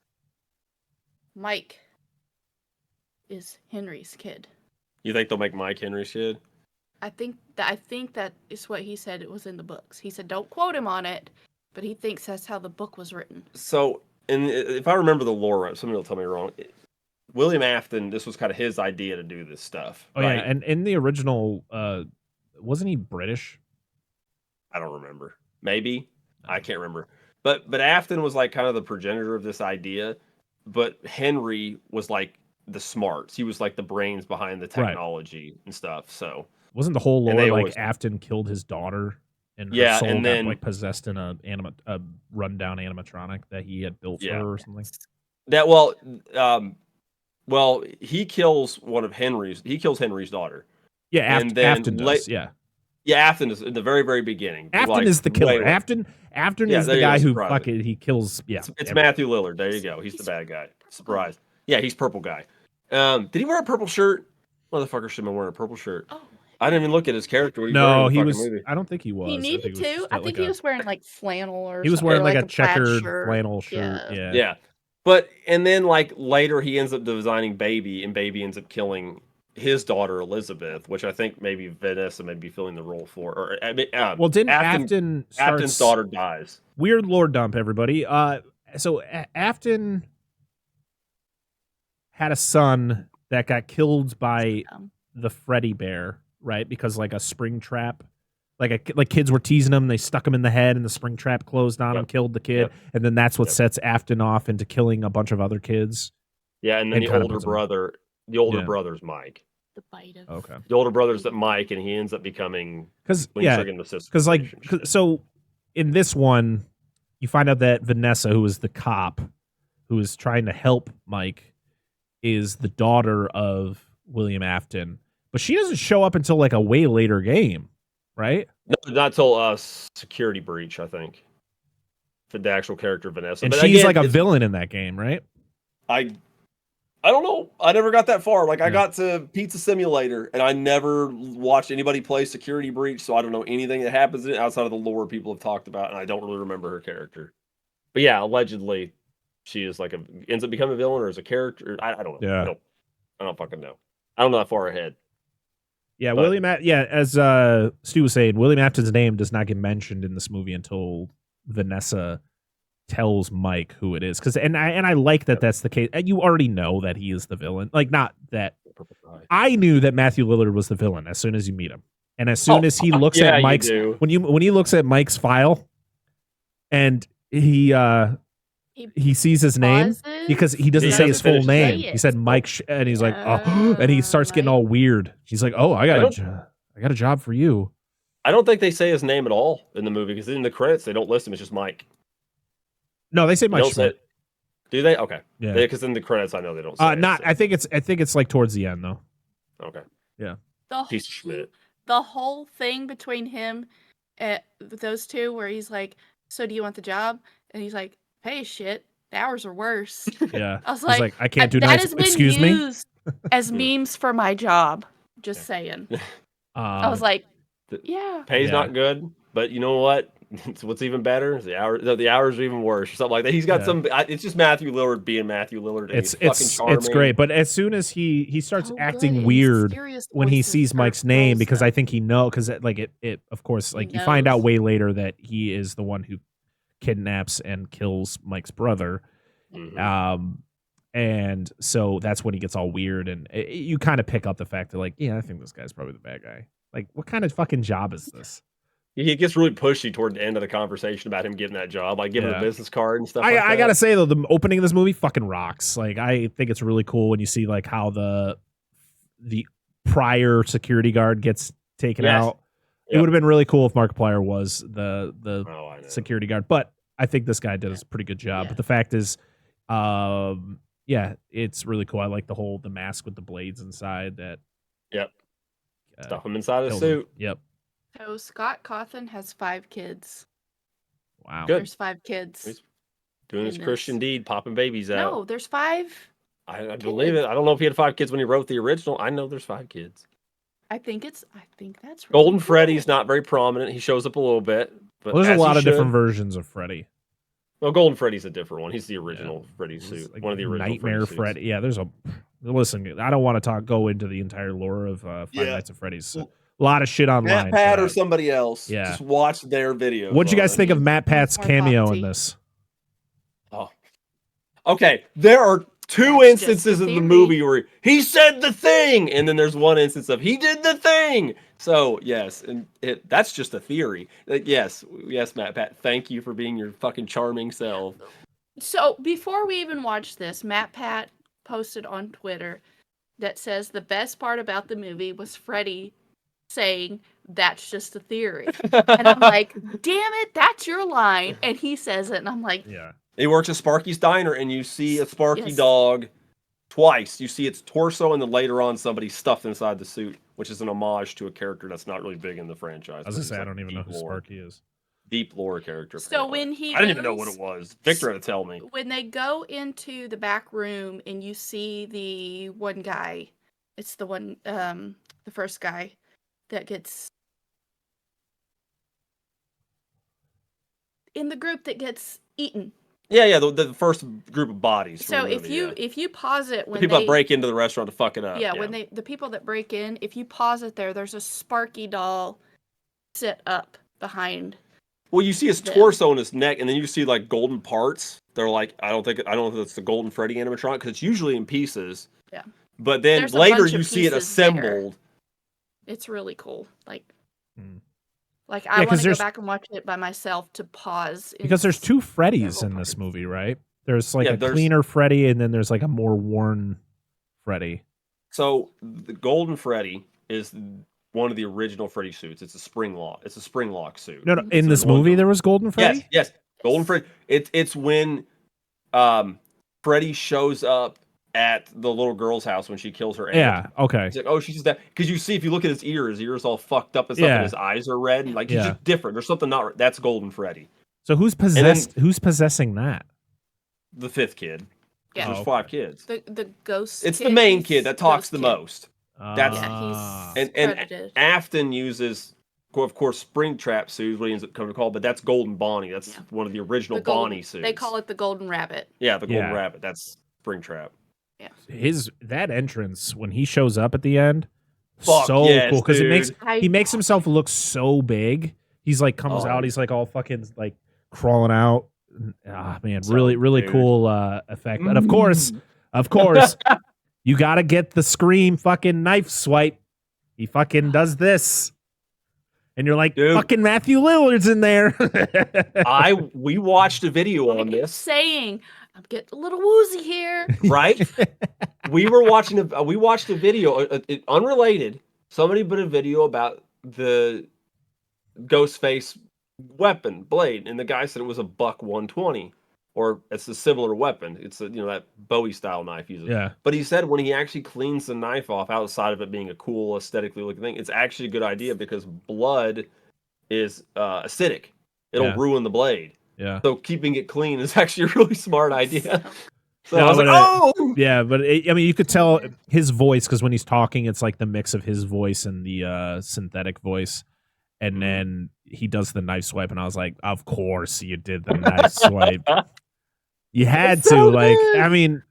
Mike is Henry's kid. You think they'll make Mike Henry's kid? I think that is what he said. It was in the books. He said don't quote him on it, but he thinks that's how the book was written. So, and if I remember the lore, somebody will tell me wrong. William Afton, this was kind of his idea to do this stuff. Oh right? Yeah, and in the original, wasn't he British? I don't remember. Maybe. I can't remember. But Afton was like kind of the progenitor of this idea. But Henry was like the smarts. He was like the brains behind the technology and stuff. So wasn't the whole lore like Afton killed his daughter and her soul and then got like possessed in a rundown animatronic that he had built for her or something? Well, he kills Henry's daughter. Yeah, Afton does. Yeah, Afton is in the very, very beginning. Afton is the killer. Afton is the guy who fucking he kills. Yeah, it's Matthew Lillard. There you go. He's the bad guy. Surprise. Yeah, he's purple guy. Did he wear a purple shirt? Motherfucker should have been wearing a purple shirt. Oh. I didn't even look at his character. No, he was. I don't think he was. He needed to. I think he was wearing like flannel or. He was wearing like a checkered shirt. Flannel shirt. Yeah. But and then like later he ends up designing Baby, and Baby ends up killing his daughter Elizabeth, which I think maybe Vanessa may be filling the role for. Or well, didn't Afton's daughter dies? Weird lore dump, everybody. So Afton had a son that got killed by the Freddy bear, right? Because like a spring trap. Like kids were teasing him, they stuck him in the head, and the spring trap closed on him, killed the kid, and then that's what sets Afton off into killing a bunch of other kids. Yeah, and then the older brother's Mike. The bite of Okay. The older brother's at Mike, and he ends up becoming because like so in this one, you find out that Vanessa, who is the cop, who is trying to help Mike, is the daughter of William Afton, but she doesn't show up until like a way later game, right? No, not till Security Breach, I think. For the actual character Vanessa, And but she's again, like a villain in that game, right? I don't know. I never got that far. Like I got to Pizza Simulator, and I never watched anybody play Security Breach, so I don't know anything that happens in it outside of the lore people have talked about, and I don't really remember her character. But yeah, allegedly, she is like ends up becoming a villain or as a character. I don't know. Yeah. I don't fucking know. I don't know that far ahead. Yeah, but, as Stu was saying, William Afton's name does not get mentioned in this movie until Vanessa tells Mike who it is, and I like that that's the case. And you already know that he is the villain. Like, not that I knew that Matthew Lillard was the villain as soon as you meet him, and as soon as he looks at Mike's when he looks at Mike's file, and he sees his name because he doesn't say his full name. He said Mike, and he's like, oh, and he starts getting all weird. He's like, oh, I got a job for you. I don't think they say his name at all in the movie because in the credits they don't list him. It's just Mike. No, they say Mike Schmidt. Do they? Okay. Yeah. Because in the credits, I know they don't say not. I think it's like towards the end though. Okay. Yeah. Piece of Schmidt. The whole thing between him and those two, where he's like, "So do you want the job?" And he's like, "Hey, shit, the hours are worse." Yeah. I was like, I can't do nights. Excuse me. Used as memes for my job. Just saying. I was like, yeah. Pay's not good, but you know what? What's even better is the hours. The hours are even worse, or something like that. He's got some. It's just Matthew Lillard being Matthew Lillard. And it's fucking charming. It's great, but as soon as he starts acting weird when he sees Mike's name, because I think he because like it of course, like you find out way later that he is the one who kidnaps and kills Mike's brother. Mm-hmm. And so that's when he gets all weird, and you kind of pick up the fact that, like, yeah, I think this guy's probably the bad guy. Like, what kind of fucking job is this? He gets really pushy toward the end of the conversation about him getting that job, like giving a business card and stuff. I gotta say though, the opening of this movie fucking rocks. Like, I think it's really cool when you see like how the prior security guard gets taken out. It would have been really cool if Markiplier was the security guard, but I think this guy did a pretty good job. But the fact is, it's really cool. I like the mask with the blades inside that. Stuff him inside a suit. Yep. So Scott Cawthon has 5 kids. Wow. Good. There's 5 kids. He's doing his Christian deed, popping babies out. No, there's 5. I believe it. I don't know if he had 5 kids when he wrote the original. I know there's 5 kids. I think that's really Golden cool. Freddy's not very prominent. He shows up a little bit. But there's a lot of different versions of Freddy. Well, Golden Freddy's a different one. He's the original Freddy suit. Like one of the original Nightmare Freddy. Yeah, there's listen, I don't want to go into the entire lore of Five Nights at Freddy's. A lot of shit online. Matt Pat or somebody else. Yeah. Just watch their videos. What'd you guys think of Matt Pat's cameo in this? Oh. Okay. There are 2 instances in the movie where he said the thing, and then there's one instance of he did the thing. So yes, and that's just a theory. Yes, Matt Pat. Thank you for being your fucking charming self. So before we even watched this, Matt Pat posted on Twitter that says the best part about the movie was Freddy saying that's just a theory, and I'm like, damn it, that's your line, and he says it, and I'm like, yeah. He works at Sparky's Diner, and you see a Sparky dog twice. You see its torso, and then later on somebody stuffed inside the suit, which is an homage to a character that's not really big in the franchise. I was gonna say, I don't even know who Sparky is. Deep lore character. So apparently. when I didn't even know what it was. Victor had to tell me. When they go into the back room and you see the one guy, it's the one, the first guy that gets in the group that gets eaten. Yeah, the first group of bodies. So if you pause it when the people that break into the restaurant to fuck it up. Yeah, when the people that break in, if you pause it there's a Sparky doll sit up behind. Well, you see his torso and his neck, and then you see like golden parts. They're like, I don't know if it's the Golden Freddy animatronic because it's usually in pieces. Yeah. But then later you see it assembled. It's really cool. Like I want to go back and watch it by myself to pause. Because there's 2 Freddys in this movie, right? There's like a cleaner Freddy, and then there's like a more worn Freddy. So the Golden Freddy is one of the original Freddy suits. It's a spring lock. It's a spring lock suit. No, in this movie there was Golden Freddy? Yes. Golden Freddy. It's when Freddy shows up at the little girl's house when she kills her aunt. Yeah, okay. He's like, oh, she's that. Because you see, if you look at his ear's all fucked up and stuff, and his eyes are red, and like he's just different. There's something not right. That's Golden Freddy. So who's possessing that? The fifth kid. Yeah. There's 5 kids. The ghost. It's the main kid that talks the most. That's he's and Afton uses, of course, Springtrap suits, what he ends up coming to call, but that's Golden Bonnie. That's one of the original Bonnie suits. They call it the Golden Rabbit. Yeah, the Golden Rabbit. That's Springtrap. Yeah. That entrance when he shows up at the end, cool because he makes himself look so big. He's like comes out, he's like all fucking like crawling out. Ah man, really cool effect. But of course, you gotta get the Scream fucking knife swipe. He fucking does this. And you're like, fucking Matthew Lillard's in there. We watched a video on this. Saying I'm getting a little woozy here. Right? we watched a video, unrelated. Somebody put a video about the Ghostface weapon, blade, and the guy said it was a buck 120. Or it's a similar weapon. It's that Bowie style knife uses. Yeah. But he said when he actually cleans the knife off, outside of it being a cool aesthetically looking thing, it's actually a good idea because blood is acidic. It'll ruin the blade. Yeah. So keeping it clean is actually a really smart idea. So no, I was like, oh! Yeah, but I mean, you could tell his voice because when he's talking, it's like the mix of his voice and the synthetic voice. And then he does the knife swipe, and I was like, of course you did the knife swipe. You had to. Like, I mean,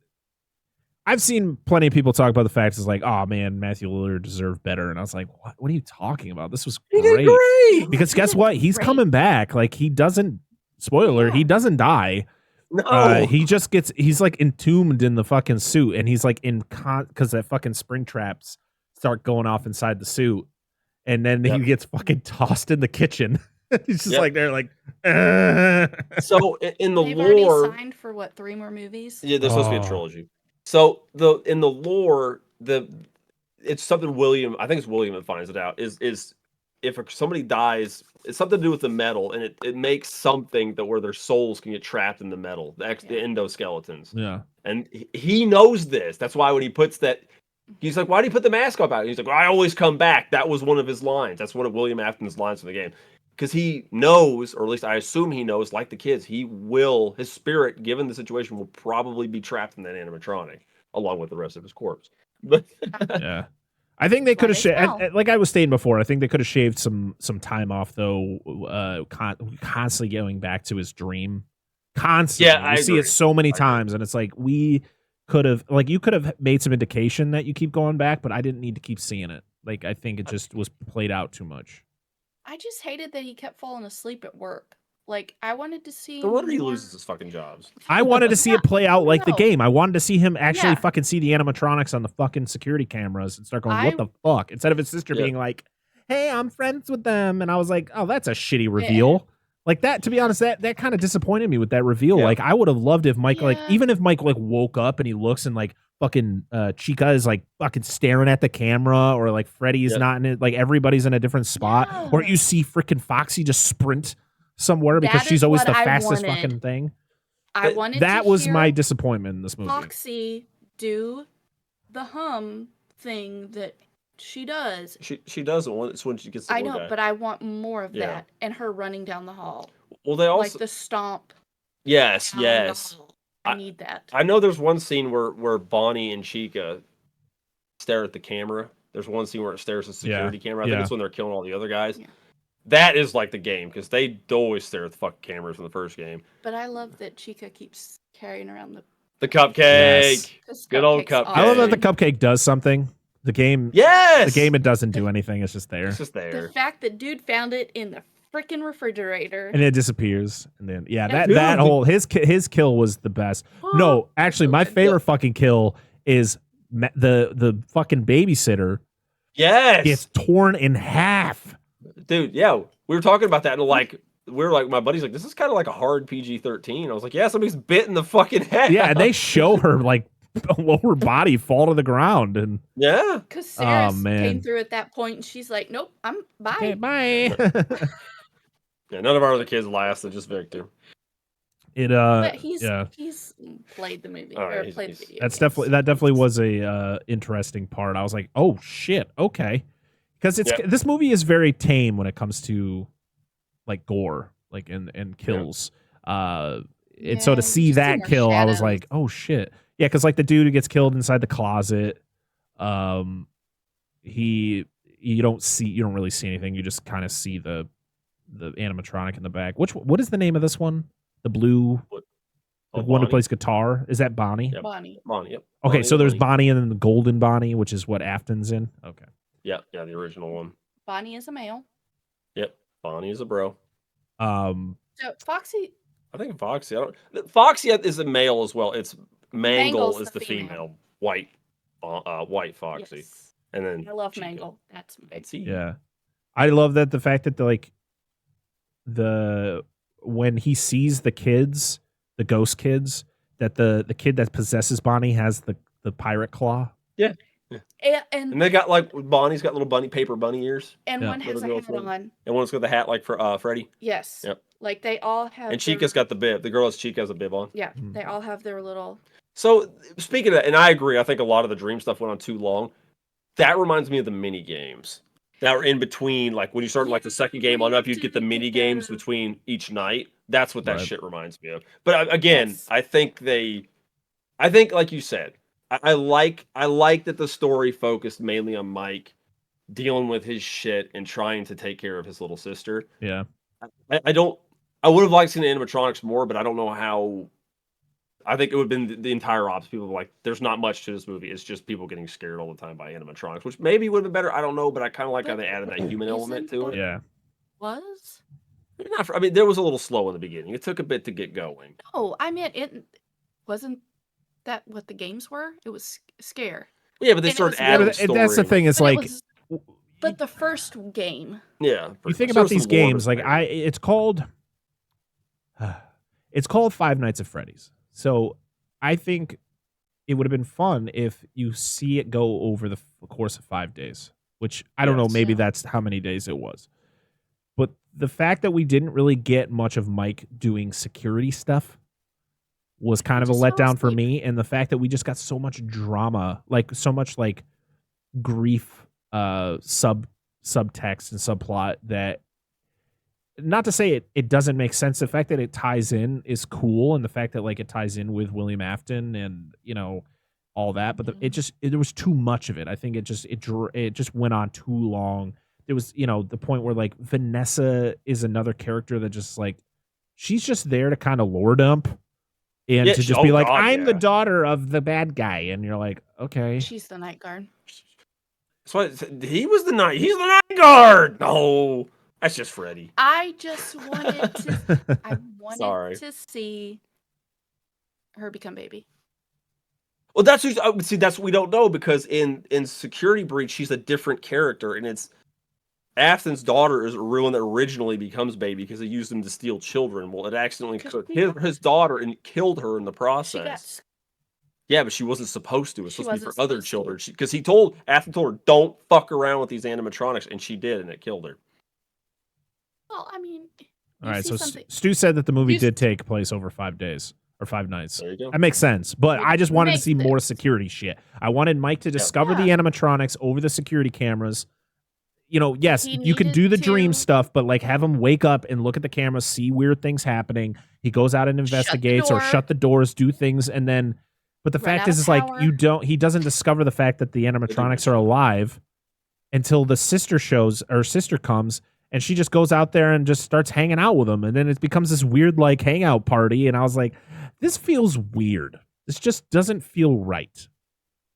I've seen plenty of people talk about the fact it's like, oh man, Matthew Lillard deserved better. And I was like, what are you talking about? This was great. He did great. Because guess what? He's coming back. Like, he doesn't, spoiler, he doesn't die. No. He's like entombed in the fucking suit, and he's like because that fucking spring traps start going off inside the suit. And then he gets fucking tossed in the kitchen. He's just like they're like. So in the They've lore, already signed for what, 3 more movies? Yeah, there's supposed to be a trilogy. So in the lore, it's something William. I think it's William that finds it out. Is if somebody dies, it's something to do with the metal, and it makes something that where their souls can get trapped in the metal, the endoskeletons. Yeah, and he knows this. That's why when he puts that. He's like, why do you put the mask up out? He's like, well, I always come back. That was one of his lines. That's one of William Afton's lines from the game. Because he knows, or at least I assume he knows, like the kids, his spirit, given the situation, will probably be trapped in that animatronic, along with the rest of his corpse. But yeah. I think they could have, like I was saying before, I think they could have shaved some time off, though, constantly going back to his dream. Constantly. Yeah, I see it so many times, and it's like, you could have made some indication that you keep going back, but I didn't need to keep seeing it. Like, I think it just was played out too much. I just hated that he kept falling asleep at work. Like, I wanted to see. No wonder he loses his fucking jobs. I wanted to see it play out like the game. I wanted to see him actually fucking see the animatronics on the fucking security cameras and start going, what the fuck? Instead of his sister being like, hey, I'm friends with them. And I was like, oh, that's a shitty reveal. Like that, to be honest, that kind of disappointed me with that reveal. Yeah. Like, I would have loved if Mike, like, even if Mike like woke up and he looks and like fucking Chica is like fucking staring at the camera, or like Freddy is not in it, like everybody's in a different spot, or you see freaking Foxy just sprint somewhere because she's always the fastest fucking thing. I wanted that was my disappointment in this movie. Foxy do the hum thing that she does. She does it when she gets the I know, but I want more of that, and her running down the hall. Well, they also like the stomp. Yes. I need that. I know there's one scene where Bonnie and Chica stare at the camera. There's one scene where it stares at the security camera. I think it's when they're killing all the other guys. Yeah. That is like the game, because they always stare at the fucking cameras in the first game. But I love that Chica keeps carrying around the cupcake. Yes. Good old cupcake. I love that the cupcake does something. The game, it doesn't do anything. It's just there. It's just there. The fact that dude found it in the freaking refrigerator and it disappears, and then that whole his kill was the best. No, actually, my favorite fucking kill is the fucking babysitter. Yes, gets torn in half. Dude, yeah, we were talking about that, and my buddy's like, this is kind of like a hard PG-13. I was like, yeah, somebody's bit in the fucking head. Yeah, and they show her like lower body fall to the ground, and Yeah. Because Sarah man. came through at that point, and she's like, "Nope, I'm bye." Okay, bye. Yeah, none of our other kids lasted, just Victor. But he's played the movie or he's- played the video. That's games. that definitely was a interesting part. I was like, oh shit, okay, because this movie is very tame when it comes to like gore, like and kills. And so to see that kill, I was like, oh shit, yeah, because like the dude who gets killed inside the closet, you don't really see anything. You just kind of see the animatronic in the back. What is the name of this one? The blue. The one who plays guitar, is that Bonnie? Yep. Bonnie. Yep. Okay, Bonnie so there's Bonnie and then the golden Bonnie, which is what Afton's in. Okay. Yeah, the original one. Bonnie is a male. Yep, Bonnie is a bro. So Foxy. I think Foxy. Foxy is a male as well. It's Mangle is the female. White Foxy. Yes. And then I love Chica. Mangle. That's me. Yeah, I love that the fact that when he sees the kids, the ghost kids, that the kid that possesses Bonnie has the pirate claw. Yeah. And they got like Bonnie's got little paper bunny ears. And one has a hat on. And one's got the hat like for Freddy. Yes. Yep. Like they all have. And Chica's got the bib. The girl has Chica has a bib on. Yeah, they all have their little. So speaking of that, and I agree, I think a lot of the dream stuff went on too long. That reminds me of the mini games that were in between, like when you start like the second game on up, you'd get the mini games between each night. That's what that shit reminds me of. But again, I think like you said, I like that the story focused mainly on Mike dealing with his shit and trying to take care of his little sister. Yeah. I would have liked seeing the animatronics more, but I don't know how. I think it would have been the entire opposite. People were like, there's not much to this movie. It's just people getting scared all the time by animatronics, which maybe would have been better. I don't know, but I kind of like how they added that human element to it. Yeah. Was? There was a little slow in the beginning. It took a bit to get going. No, I mean, it wasn't that what the games were? It was Scare. Yeah, but they started adding story. That's the thing. It's like... But the first game. Yeah. You think about these games, like it's called Five Nights at Freddy's. So I think it would have been fun if you see it go over the course of 5 days, which I don't know, maybe that's how many days it was. But the fact that we didn't really get much of Mike doing security stuff was kind of a letdown for me. And the fact that we just got so much drama, like so much like grief, subtext and subplot that, not to say it doesn't make sense. The fact that it ties in is cool. And the fact that like it ties in with William Afton and, all that, but there was too much of it. I think it just went on too long. There was, the point where like Vanessa is another character that just like, she's just there to kind of lore dump and to just be like, I'm the daughter of the bad guy. And you're like, okay. She's the night guard. So he's the night guard. No, that's just Freddy. I just wanted to see her become baby. Well, that's what we don't know, because in Security Breach, she's a different character, and it's Afton's daughter is Ruin that originally becomes baby because they used him to steal children. Well, it accidentally cooked his daughter and killed her in the process. Yeah, but she wasn't supposed to. It was supposed to be for other children. Because Afton told her, don't fuck around with these animatronics, and she did, and it killed her. Well, I mean, all right. So Stu said that the movie did take place over 5 days or 5 nights. There you go. That makes sense. But I just wanted to see more security shit. I wanted Mike to discover the animatronics over the security cameras. Yes, you can do the dream stuff, but like have him wake up and look at the camera, see weird things happening. He goes out and investigates or shut the doors, do things, and then. But the fact is like he doesn't discover the fact that the animatronics are alive until the sister comes, and she just goes out there and just starts hanging out with him, and then it becomes this weird like hangout party. And I was like, this feels weird. This just doesn't feel right.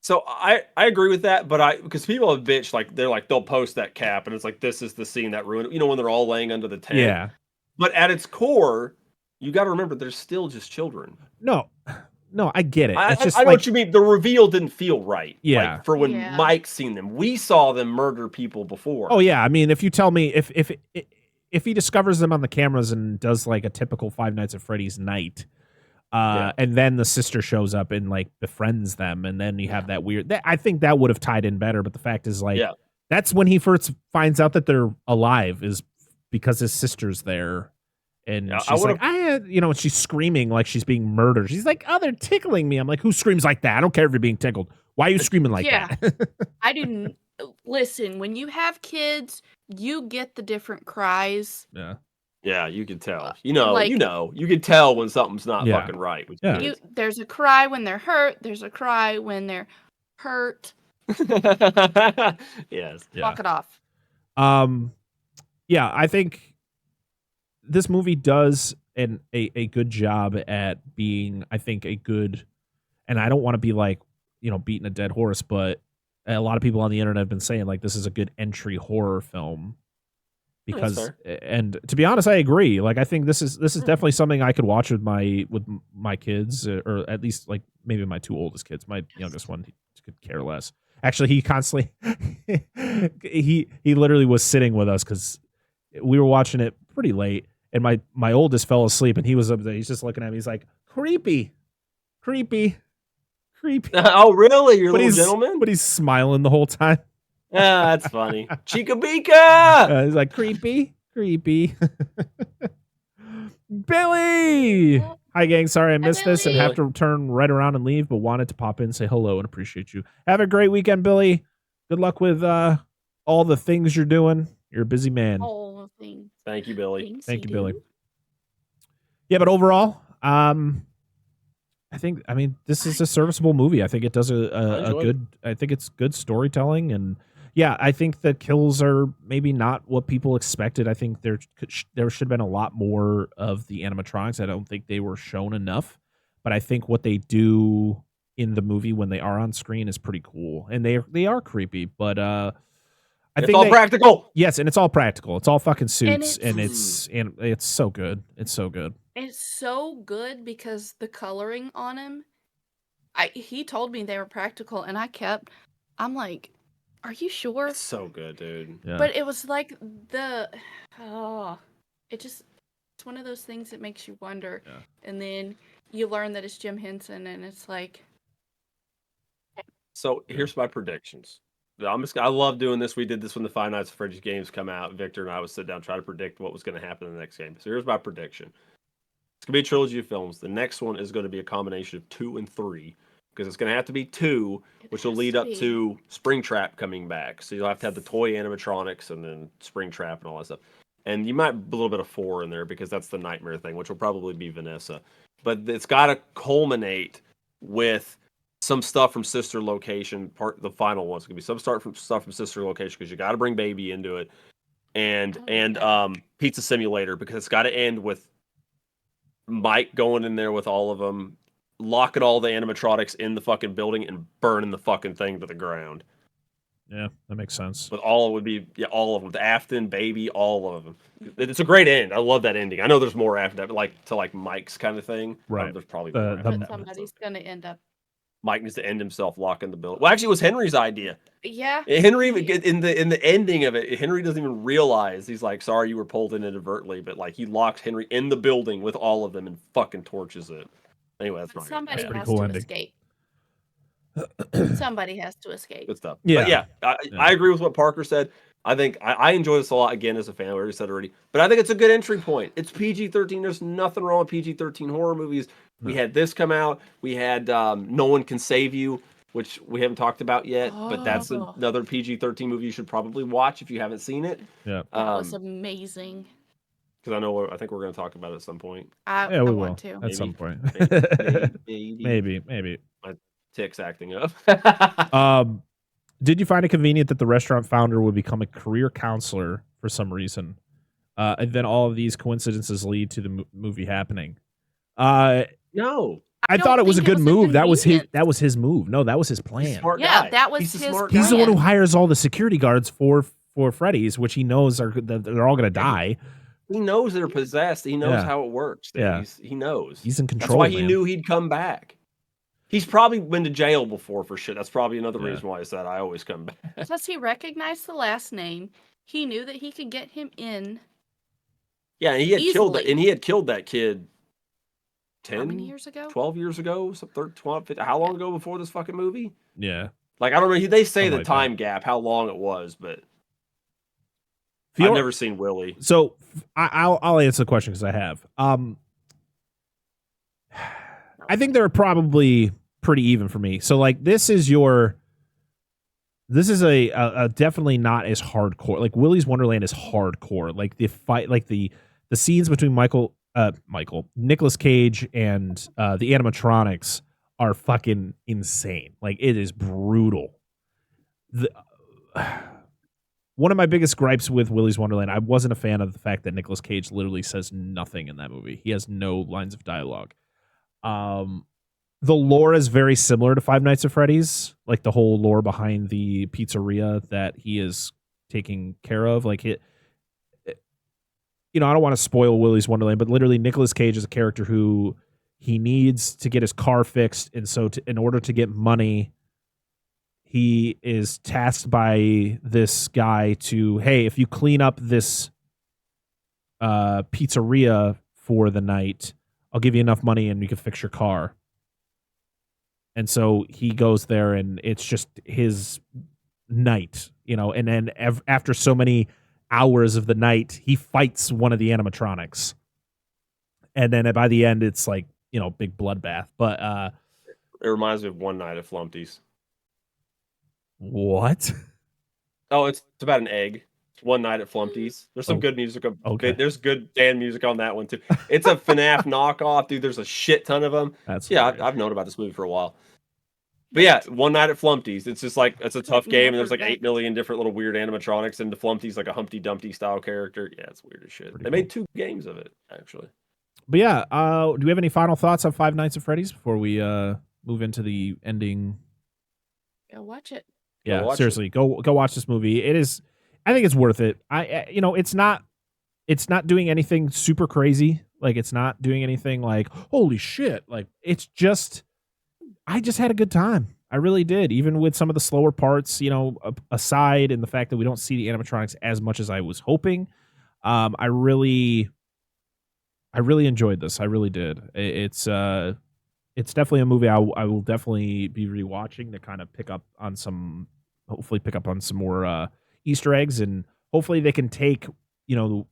So I agree with that, but because people have bitched, like they'll post that cap and it's like, this is the scene that ruined it. When they're all laying under the tent. Yeah. But at its core, you got to remember they're still just children. No, I get it. I know what you mean. The reveal didn't feel right. Yeah. Like, for when Mike's seen them, we saw them murder people before. Oh yeah. I mean, if you tell me if he discovers them on the cameras and does like a typical Five Nights at Freddy's night, And then the sister shows up and like befriends them, and then you have that weird. I think that would have tied in better, but the fact is, like, that's when he first finds out that they're alive, is because his sister's there, and she's like, she's screaming like she's being murdered. She's like, "Oh, they're tickling me." I'm like, "Who screams like that? I don't care if you're being tickled. Why are you screaming like that?" I didn't listen. When you have kids, you get the different cries. Yeah, you can tell. You can tell when something's not fucking right. There's a cry when they're hurt. There's a cry when they're hurt. Yes. Walk it off. Yeah, I think this movie does a good job at being, I think, a good, and I don't want to be like, beating a dead horse, but a lot of people on the internet have been saying like this is a good entry horror film. Because and to be honest, I agree. Like I think this is definitely something I could watch with my kids, or at least like maybe my two oldest kids. My youngest one could care less. Actually, he constantly he literally was sitting with us because we were watching it pretty late, and my oldest fell asleep, and he was up there. He's just looking at me. He's like, creepy. Oh, really? Your little gentleman? But he's smiling the whole time. That's funny. Chica Bika! He's like, creepy. Billy! Hi, gang. Sorry I missed this and have to turn right around and leave, but wanted to pop in, say hello, and appreciate you. Have a great weekend, Billy. Good luck with all the things you're doing. You're a busy man. All the things. Thank you, Billy. Thank you, Billy. Yeah, but overall, I mean, this is a serviceable movie. I think it does I think it's good storytelling, and yeah, I think the kills are maybe not what people expected. I think there should have been a lot more of the animatronics. I don't think they were shown enough, but I think what they do in the movie when they are on screen is pretty cool, and they are creepy. But it's all practical. Yes, and it's all practical. It's all fucking suits, and it's so good. It's so good. It's so good because the coloring on him. He told me they were practical, and I'm like, are you sure? It's so good, dude. Yeah. But it was like it's one of those things that makes you wonder. Yeah. And then you learn that it's Jim Henson, and it's like. So here's my predictions. I love doing this. We did this when the Five Nights at Freddy's games come out. Victor and I would sit down and try to predict what was going to happen in the next game. So here's my prediction. It's going to be a trilogy of films. The next one is going to be a combination of 2 and 3. Because it's going to have to be 2, which will lead up to Springtrap coming back. So you'll have to have the toy animatronics and then Springtrap and all that stuff. And you might a little bit of 4 in there because that's the nightmare thing, which will probably be Vanessa. But it's got to culminate with some stuff from Sister Location. The final one's going to be some stuff from Sister Location because you got to bring Baby into it, and Pizza Simulator, because it's got to end with Mike going in there with all of them, locking all the animatronics in the fucking building and burning the fucking thing to the ground. Yeah, that makes sense. But all of them. The Afton, Baby, all of them. It's a great end. I love that ending. I know there's more after that, but like Mike's kind of thing. Right. There's probably more. But somebody's going to end up. Mike needs to end himself locking the building. Well, actually, it was Henry's idea. Yeah. Henry, in the ending of it, Henry doesn't even realize. He's like, sorry you were pulled in inadvertently, but like he locks Henry in the building with all of them and fucking torches it. Anyway, that's not somebody has to escape. Somebody has to escape. Good stuff. Yeah. But I agree with what Parker said. I think I enjoy this a lot again as a fan. I already said already, but I think it's a good entry point. It's PG-13. There's nothing wrong with PG-13 horror movies. We had this come out. We had No One Can Save You, which we haven't talked about yet, but that's another PG-13 movie you should probably watch if you haven't seen it. Yeah, that was amazing. Because I think we're going to talk about it at some point. I we want will to at some point. Maybe. My tick's acting up. Did you find it convenient that the restaurant founder would become a career counselor for some reason, and then all of these coincidences lead to the movie happening? No. I thought it was a good move. That was his move. No, that was his plan. Yeah, that was his plan. He's the one who hires all the security guards for Freddy's, which he knows they're all going to die. He knows they're possessed. He knows how it works. Yeah. He knows. He's in control. That's why he knew he'd come back. He's probably been to jail before for shit. That's probably another reason why I said I always come back. Plus, he recognized the last name. He knew that he could get him in. Yeah, and he had killed that kid 10, how many years ago? 12 years ago, 12, 15, how long ago before this fucking movie? Yeah. Like, I don't know. They say Something the like time gap, how long it was, but I've never seen Willie. So I'll answer the question because I have. I think they're probably pretty even for me. So like this is a definitely not as hardcore. Like Willy's Wonderland is hardcore. Like the fight, like the scenes between Nicolas Cage and the animatronics are fucking insane. Like it is brutal. One of my biggest gripes with Willy's Wonderland, I wasn't a fan of the fact that Nicolas Cage literally says nothing in that movie. He has no lines of dialogue. The lore is very similar to Five Nights at Freddy's, like the whole lore behind the pizzeria that he is taking care of. Like I don't want to spoil Willy's Wonderland, but literally Nicolas Cage is a character who he needs to get his car fixed, and so in order to get money, he is tasked by this guy to, hey, if you clean up this pizzeria for the night, I'll give you enough money and you can fix your car. And so he goes there and it's just his night, and then after so many hours of the night, he fights one of the animatronics. And then by the end, it's like, big bloodbath. But it reminds me of One Night at Flumpty's. What? Oh, it's about an egg. It's One Night at Flumpty's. There's some good music. Okay. There's good Dan music on that one too. It's a FNAF knockoff, dude. There's a shit ton of them. I've known about this movie for a while. But yeah, One Night at Flumpty's. It's just like, it's a tough game, and there's like 8 million different little weird animatronics, and the Flumpty's like a Humpty Dumpty style character. Yeah, it's weird as shit. They made 2 games of it, actually. But yeah, do we have any final thoughts on Five Nights at Freddy's before we move into the ending? Go watch it. Yeah, seriously, go watch this movie. I think it's worth it. It's not doing anything super crazy. Like it's not doing anything like holy shit. Like it's just, I just had a good time. I really did. Even with some of the slower parts, aside, and the fact that we don't see the animatronics as much as I was hoping. I really enjoyed this. I really did. It's definitely a movie I will definitely be rewatching to kind of hopefully pick up on some more Easter eggs, and hopefully they can take,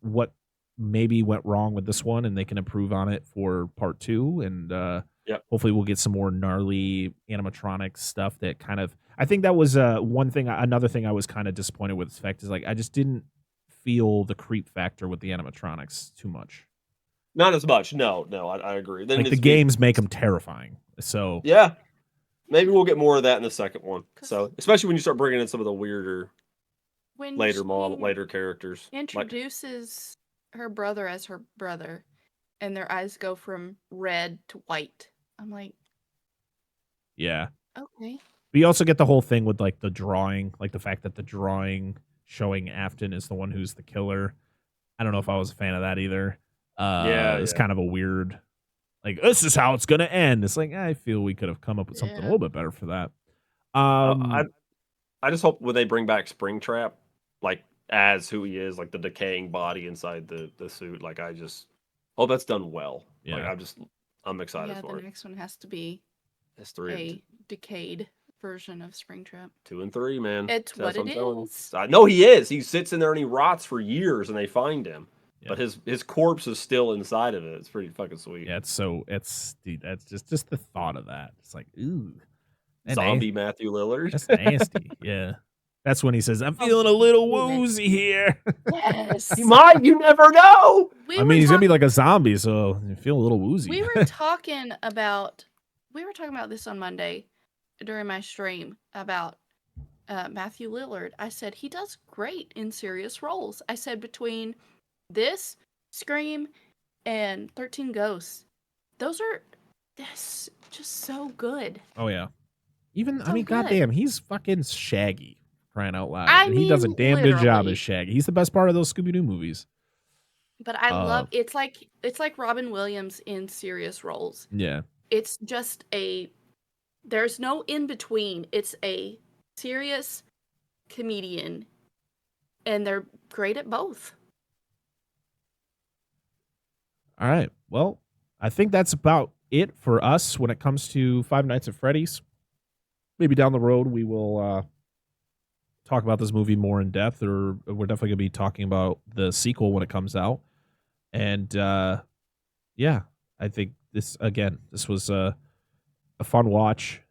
what maybe went wrong with this one and they can improve on it for part 2. And hopefully we'll get some more gnarly animatronic stuff that kind of, I think that was another thing I was kind of disappointed with. The fact is, like, I just didn't feel the creep factor with the animatronics too much. Not as much. No, I agree. Then like the games make them terrifying. So yeah, maybe we'll get more of that in the second one. So especially when you start bringing in some of the weirder, later characters. Introduces her brother as her brother, and their eyes go from red to white. I'm like, yeah, okay. But you also get the whole thing with like the drawing, like the fact that the drawing showing Afton is the one who's the killer. I don't know if I was a fan of that either. It's kind of a weird, like, this is how it's gonna end. It's like, I feel we could have come up with something a little bit better for that. I just hope when they bring back Springtrap, like as who he is, like the decaying body inside the suit, like I just hope that's done well. Yeah. Like I'm excited for it. The next one has to be a decayed version of Springtrap. 2 and 3, man. It's what it is. I know he is. He sits in there and he rots for years, and they find him. Yeah. But his corpse is still inside of it. It's pretty fucking sweet. Yeah, dude, that's just the thought of that. It's like, ooh. Zombie Matthew Lillard. That's nasty. Yeah. That's when he says, I'm feeling a little woozy here. Yes. You might, you never know. He's gonna be like a zombie, so you feel a little woozy. We were talking about this on Monday during my stream about Matthew Lillard. I said he does great in serious roles. I said between this, Scream, and 13 Ghosts, that's just so good. Oh yeah. Goddamn, he's fucking Shaggy, crying out loud. And he does a damn good job as Shaggy. He's the best part of those Scooby-Doo movies. But I love it's like Robin Williams in serious roles. Yeah. It's just there's no in between. It's a serious comedian, and they're great at both. All right. Well, I think that's about it for us when it comes to Five Nights at Freddy's. Maybe down the road we will talk about this movie more in depth, or we're definitely going to be talking about the sequel when it comes out. And yeah, I think this was a fun watch.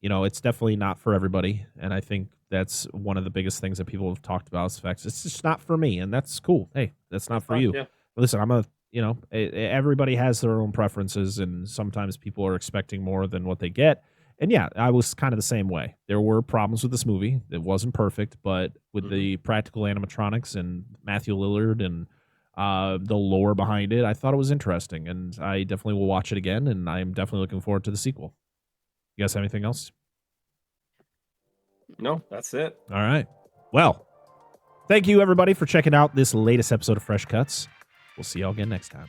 You know, it's definitely not for everybody, and I think that's one of the biggest things that people have talked about is the fact it's just not for me, and that's cool. Hey, that's not for you. Yeah. Listen, everybody has their own preferences, and sometimes people are expecting more than what they get. And yeah, I was kind of the same way. There were problems with this movie. It wasn't perfect, but with the practical animatronics and Matthew Lillard and the lore behind it, I thought it was interesting, and I definitely will watch it again, and I'm definitely looking forward to the sequel. You guys have anything else? No, that's it. All right. Well, thank you, everybody, for checking out this latest episode of Fresh Cuts. We'll see y'all again next time.